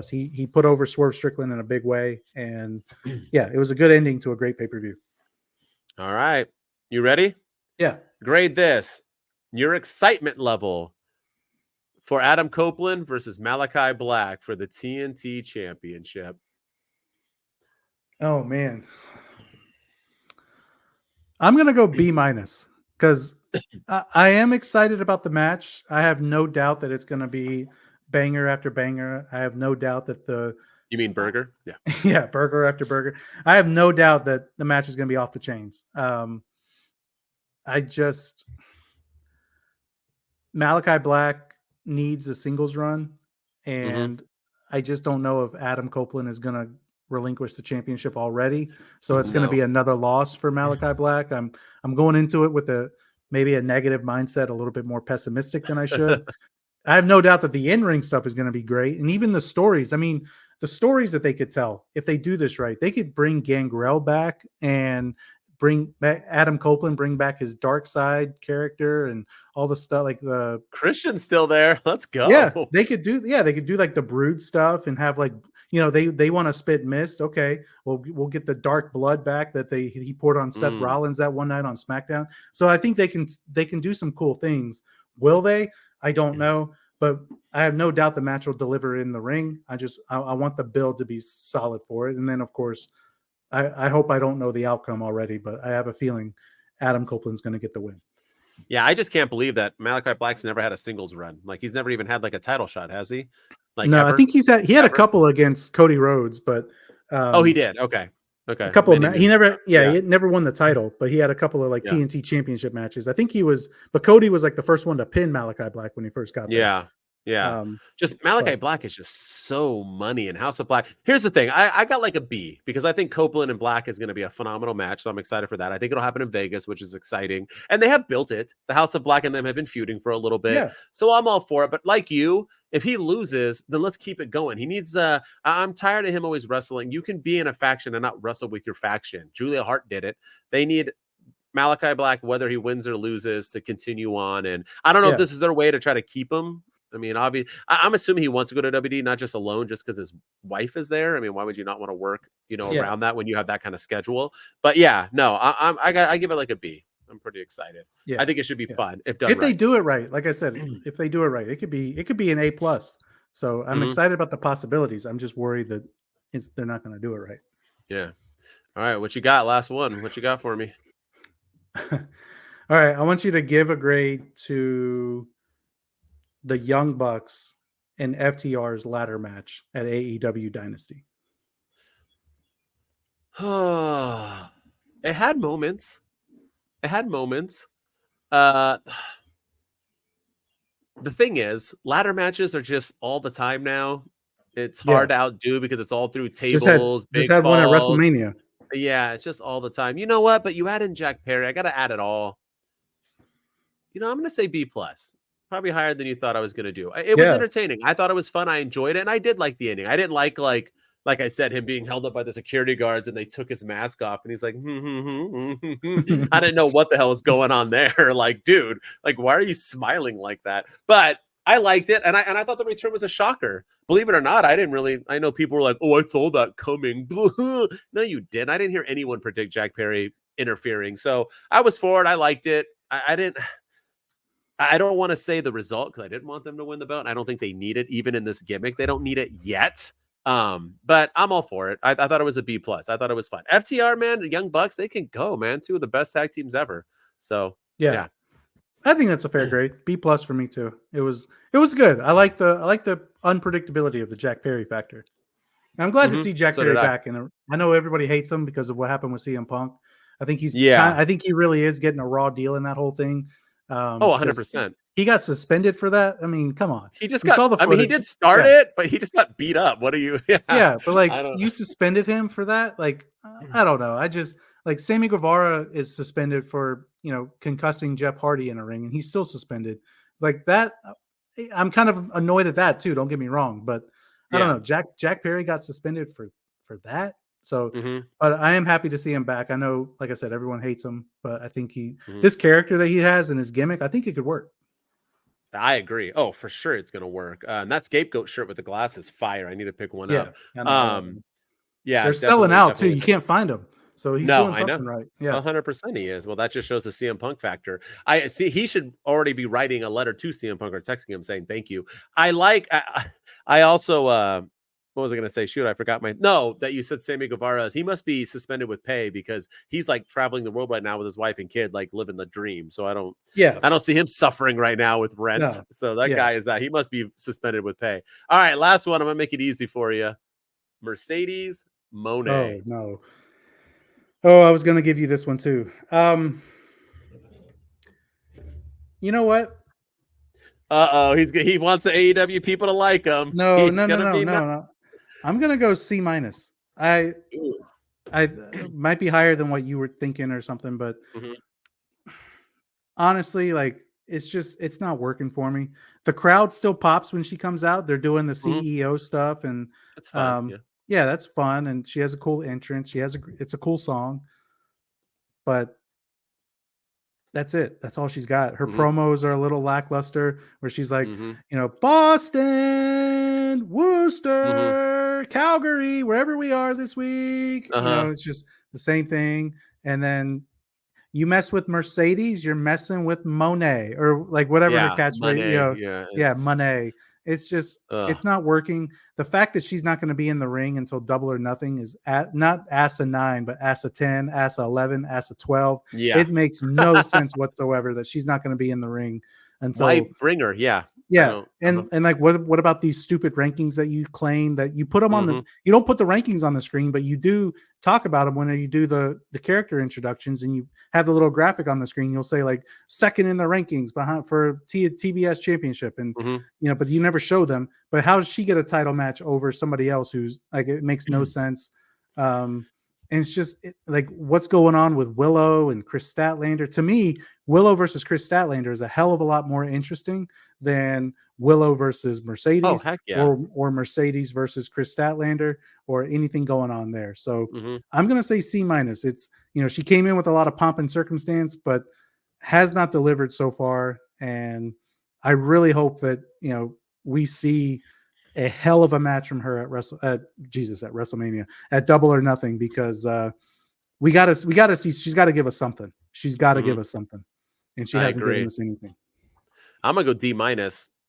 He put over Swerve Strickland in a big way, and yeah, it was a good ending to a great pay-per-view. All right, you ready? Yeah. Grade this. Your excitement level for Adam Copeland versus Malakai Black for the TNT Championship. Oh man, I'm gonna go B- because I am excited about the match. I have no doubt that it's gonna be banger after banger. I have no doubt that You mean burger? Yeah. Yeah, burger after burger. I have no doubt that the match is gonna be off the chains. Malakai Black needs a singles run, and I just don't know if Adam Copeland is gonna relinquish the championship already. So it's going to be another loss for Malakai Black. I'm going into it with maybe a negative mindset, a little bit more pessimistic than I should. I have no doubt that the in-ring stuff is going to be great. And even the stories, I mean, the stories that they could tell, if they do this right, they could bring Gangrel back and bring back Adam Copeland, bring back his dark side character and all the stuff, like the Christian's still there. Let's go. Yeah, they could do like the Brood stuff and have like, they want to spit mist. Okay, well, we'll get the dark blood back that he poured on Seth Rollins that one night on SmackDown. So I think they can do some cool things. Will they? I don't know, but I have no doubt the match will deliver in the ring. I want the build to be solid for it, and then of course, I hope I don't know the outcome already, but I have a feeling Adam Copeland's going to get the win. Yeah, I just can't believe that Malakai Black's never had a singles run. Like he's never even had like a title shot, has he? Like no, ever? I think he had a couple against Cody Rhodes, but he did. Okay. A couple he never won the title, but he had a couple of TNT championship matches. I think but Cody was like the first one to pin Malakai Black when he first got there. Yeah. Just Malakai Black is just so money, and House of Black. Here's the thing. I got like a B because I think Copeland and Black is going to be a phenomenal match. So I'm excited for that. I think it'll happen in Vegas, which is exciting. And they have built it. The House of Black and them have been feuding for a little bit. Yeah. So I'm all for it. But like you, if he loses, then let's keep it going. He needs I'm tired of him always wrestling. You can be in a faction and not wrestle with your faction. Julia Hart did it. They need Malakai Black, whether he wins or loses, to continue on. And I don't know if this is their way to try to keep him. I mean, obviously, I'm assuming he wants to go to WD, not just alone, just because his wife is there. I mean, why would you not want to work, around that when you have that kind of schedule? But yeah, no, I give it like a B. I'm pretty excited. Yeah, I think it should be fun if done. If they do it right, like I said, if they do it right, it could be an A+. So I'm excited about the possibilities. I'm just worried that they're not going to do it right. Yeah. All right, what you got? Last one. What you got for me? All right, I want you to give a grade to the Young Bucks and FTR's ladder match at AEW Dynasty. It had moments. The thing is, ladder matches are just all the time now. It's hard to outdo because it's all through tables. Just had one at WrestleMania. Yeah, it's just all the time. You know what? But you add in Jack Perry. I got to add it all. I'm going to say B+. Probably higher than you thought I was going to do. It was entertaining. I thought it was fun. I enjoyed it. And I did like the ending. I didn't like like I said, him being held up by the security guards and they took his mask off and he's like, I didn't know what the hell was going on there. Like, dude, like, why are you smiling like that? But I liked it, and I thought the return was a shocker. Believe it or not, I know people were like, "Oh, I saw that coming." No, you didn't. I didn't hear anyone predict Jack Perry interfering. So I was for it. I liked it. I don't want to say the result because I didn't want them to win the belt. I don't think they need it, even in this gimmick. They don't need it yet. But I'm all for it. I thought it was a B+. I thought it was fun. FTR, man, the Young Bucks, they can go, man. 2 of the best tag teams ever. So yeah. I think that's a fair grade. B+ for me too. It was good. I like the unpredictability of the Jack Perry factor. And I'm glad to see Jack Perry back. And I know everybody hates him because of what happened with CM Punk. I think I think he really is getting a raw deal in that whole thing. 100%. He got suspended for that. I mean, come on. He just he did start it, but he just got beat up. What are you? Yeah, but like you suspended him for that. Like, I don't know. I just like Sammy Guevara is suspended for, concussing Jeff Hardy in a ring, and he's still suspended. Like that, I'm kind of annoyed at that too. Don't get me wrong, but I don't know. Jack Perry got suspended for that. So, but I am happy to see him back. I know, like I said, everyone hates him, but I think this character that he has and his gimmick, I think it could work. I agree. Oh, for sure, it's gonna work. And that scapegoat shirt with the glass is fire. I need to pick one up. Yeah, they're selling out too. You can't find them. So he's doing something right. Yeah, 100% he is. Well, that just shows the CM Punk factor. I see he should already be writing a letter to CM Punk or texting him saying thank you. I also what was I going to say? Shoot, I forgot that you said Sammy Guevara. He must be suspended with pay because he's like traveling the world right now with his wife and kid, like living the dream. So I don't see him suffering right now with rent. No. So that guy he must be suspended with pay. All right, last one. I'm gonna make it easy for you. Mercedes Moné. Oh no. Oh, I was going to give you this one too. You know what? He wants the AEW people to like him. No. I'm going to go C-. I might be higher than what you were thinking or something, but honestly, like it's not working for me. The crowd still pops when she comes out. They're doing the CEO stuff, and it's fun. Yeah, that's fun, and she has a cool entrance. It's a cool song, but that's it. That's all she's got. Her promos are a little lackluster, where she's like, Boston, Worcester, Calgary, wherever we are this week. It's just the same thing. And then you mess with Mercedes, you're messing with Monet, or like whatever her catchphrase. Monet. It's just it's not working. The fact that she's not going to be in the ring until Double or Nothing is not ASA 9, but ASA 10, ASA 11, ASA 12. Yeah, it makes no sense whatsoever that she's not going to be in the ring until. Why bring her? Yeah. And like what about these stupid rankings that you claim that you put them on the? You don't put the rankings on the screen, but you do talk about them when you do the character introductions, and you have the little graphic on the screen. You'll say like second in the rankings behind for TBS championship, and but you never show them. But how does she get a title match over somebody else who's like, it makes no sense. And it's just like what's going on with Willow and Chris Statlander. To me, Willow versus Chris Statlander is a hell of a lot more interesting than Willow versus Mercedes, or Mercedes versus Chris Statlander, or anything going on there. So I'm going to say C-. It's, she came in with a lot of pomp and circumstance, but has not delivered so far. And I really hope that, we see a hell of a match from her at WrestleMania, at Double or Nothing, because we gotta see. She's got to give us something. She's got to give us something, and she hasn't given us anything. I'm gonna go D-.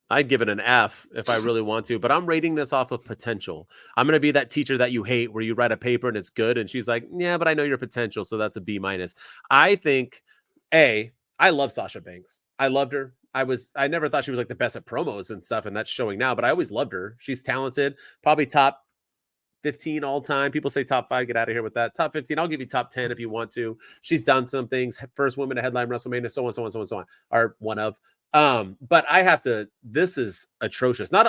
I'd give it an F if I really want to, but I'm rating this off of potential. I'm gonna be that teacher that you hate, where you write a paper and it's good, and she's like, "Yeah, but I know your potential, so that's a B-." I think I love Sasha Banks. I loved her. I never thought she was like the best at promos and stuff, and that's showing now, but I always loved her. She's talented, probably top 15 all time. People say top 5, get out of here with that. Top 15, I'll give you top 10 if you want to. She's done some things. First woman to headline WrestleMania, so on, or one of. But I have to. This is atrocious. Not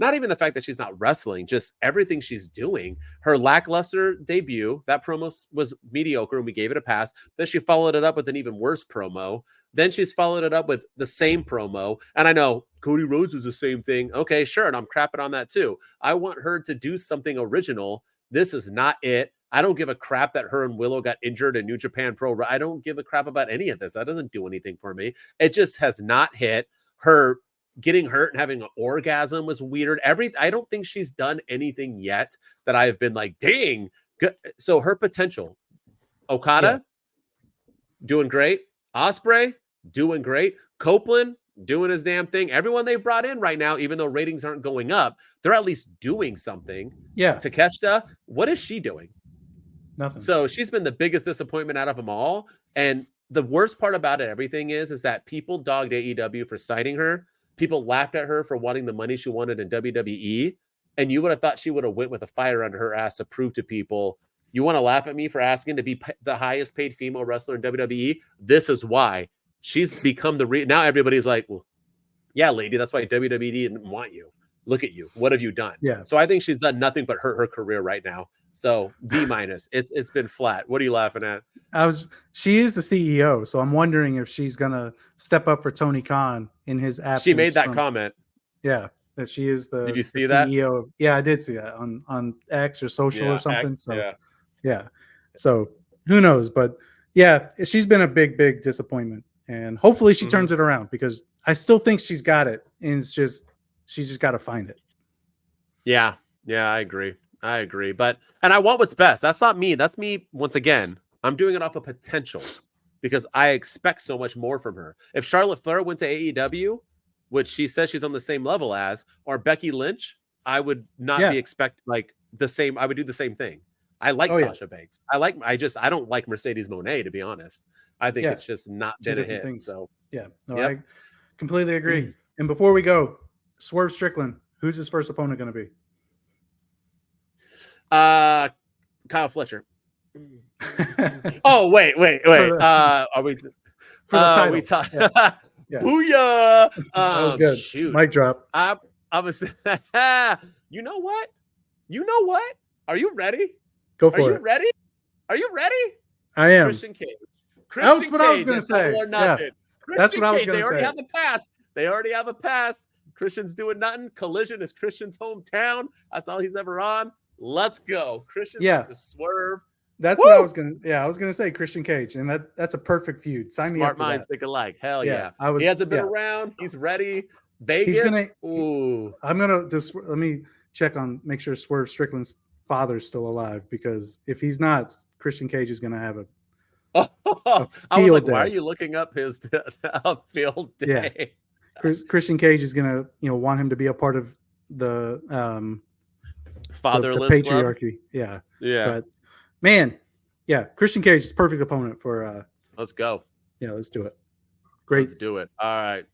even the fact that she's not wrestling, just everything she's doing. Her lackluster debut, that promo was mediocre, and we gave it a pass. Then she followed it up with an even worse promo. Then she's followed it up with the same promo. And I know Cody Rhodes is the same thing. Okay, sure, and I'm crapping on that too. I want her to do something original. This is not it. I don't give a crap that her and Willow got injured in New Japan Pro. I don't give a crap about any of this. That doesn't do anything for me. It just has not hit. Her getting hurt and having an orgasm was weird. I don't think she's done anything yet that I've been like, dang. Good. So her potential, Okada, doing great. Ospreay, doing great. Copeland, doing his damn thing. Everyone they've brought in right now, even though ratings aren't going up, they're at least doing something. Yeah. Takeshita, what is she doing? Nothing. So she's been the biggest disappointment out of them all. And the worst part about it, everything is that people dogged AEW for signing her. People laughed at her for wanting the money she wanted in WWE. And you would have thought she would have went with a fire under her ass to prove to people, you want to laugh at me for asking to be the highest paid female wrestler in WWE? This is why. She's become now everybody's like, well, yeah, lady, that's why WWE didn't want you. Look at you. What have you done? Yeah. So I think she's done nothing but hurt her career right now. So D-. It's been flat. What are you laughing at? She is the CEO, so I'm wondering if she's gonna step up for Tony Khan in his absence. She made that comment. Yeah, that she is the. Did you see the that? CEO. Yeah, I did see that on X or social or something. X, so yeah. So who knows? But yeah, she's been a big disappointment, and hopefully she turns it around, because I still think she's got it, and she's just got to find it. Yeah, I agree. But I want what's best. That's not me. That's me. Once again, I'm doing it off of potential, because I expect so much more from her. If Charlotte Flair went to AEW, which she says she's on the same level as, or Becky Lynch, I would not be expect like the same. I would do the same thing. I like Sasha Banks. I don't like Mercedes Moné, to be honest. I think it's just not been a hit. Things. So I completely agree. And before we go, Swerve Strickland, who's his first opponent going to be? Kyle Fletcher. Oh, wait. Are we for the title? We talk. Yeah. Booyah! That was good. Shoot. Mic drop. I was. You know what? Are you ready? Go for it. Are you ready? I am. Christian Cage. That's what I was going to say. Yeah. That's what I was going to say. They already have a pass. Christian's doing nothing. Collision is Christian's hometown. That's all he's ever on. Let's go. Christian versus Swerve. That's what I was going to. Yeah, I was going to say Christian Cage, and that's a perfect feud. Sign me up for that. Smart minds think alike. Hell yeah. He hasn't been around. He's ready. Vegas. I'm gonna just let me make sure Swerve Strickland's father's still alive, because if he's not, Christian Cage is gonna have a I was like, why are you looking up his field day? Yeah. Christian Cage is gonna want him to be a part of the fatherless the patriarchy. Club? Yeah. But man, Christian Cage is perfect opponent for let's go. Yeah, let's do it. Great. Let's do it. All right.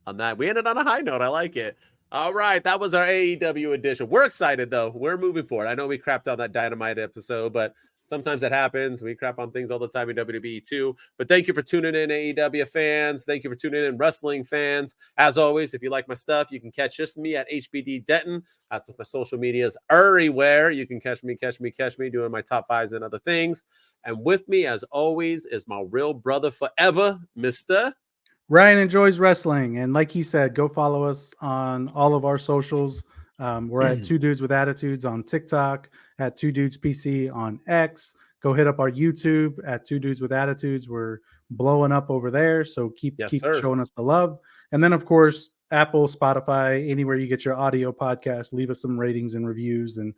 On that, we ended on a high note. I like it. All right, that was our AEW edition. We're excited, though. We're moving forward. I know we crapped on that Dynamite episode, but sometimes that happens. We crap on things all the time in WWE, too. But thank you for tuning in, AEW fans. Thank you for tuning in, wrestling fans. As always, if you like my stuff, you can catch me at HBD Denton. That's my social medias everywhere. You can catch me doing my top fives and other things. And with me, as always, is my real brother forever, Mr. Ryan Enjoys Wrestling. And like he said, go follow us on all of our socials. We're at Two Dudes with Attitudes on TikTok, at Two Dudes PC on X. Go hit up our YouTube at Two Dudes with Attitudes. We're blowing up over there, so keep showing us the love. And then, of course, Apple, Spotify, anywhere you get your audio podcast, leave us some ratings and reviews, and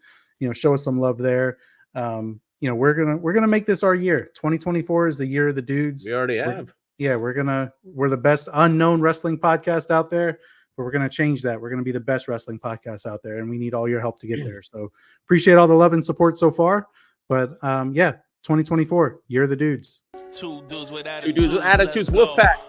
show us some love there. We're gonna make this our year. 2024 is the year of the dudes. We already have. We're the best unknown wrestling podcast out there, but we're going to change that. We're going to be the best wrestling podcast out there, and we need all your help to get there. So appreciate all the love and support so far. But 2024, year of the dudes. Two dudes with attitudes, Wolfpack.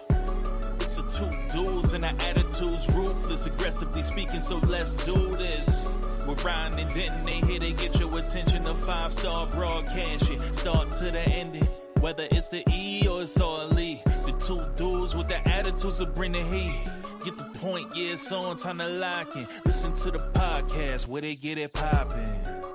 It's the two dudes and the attitudes, ruthless, aggressively speaking. So let's do this. We're Ryan and Denton. They here to get your attention. A 5-star broadcast. Start to the ending. Whether it's the E or it's all E, the two dudes with the attitudes that bring the heat. Get the point, yeah, it's on, time to lock in. Listen to the podcast where they get it poppin'.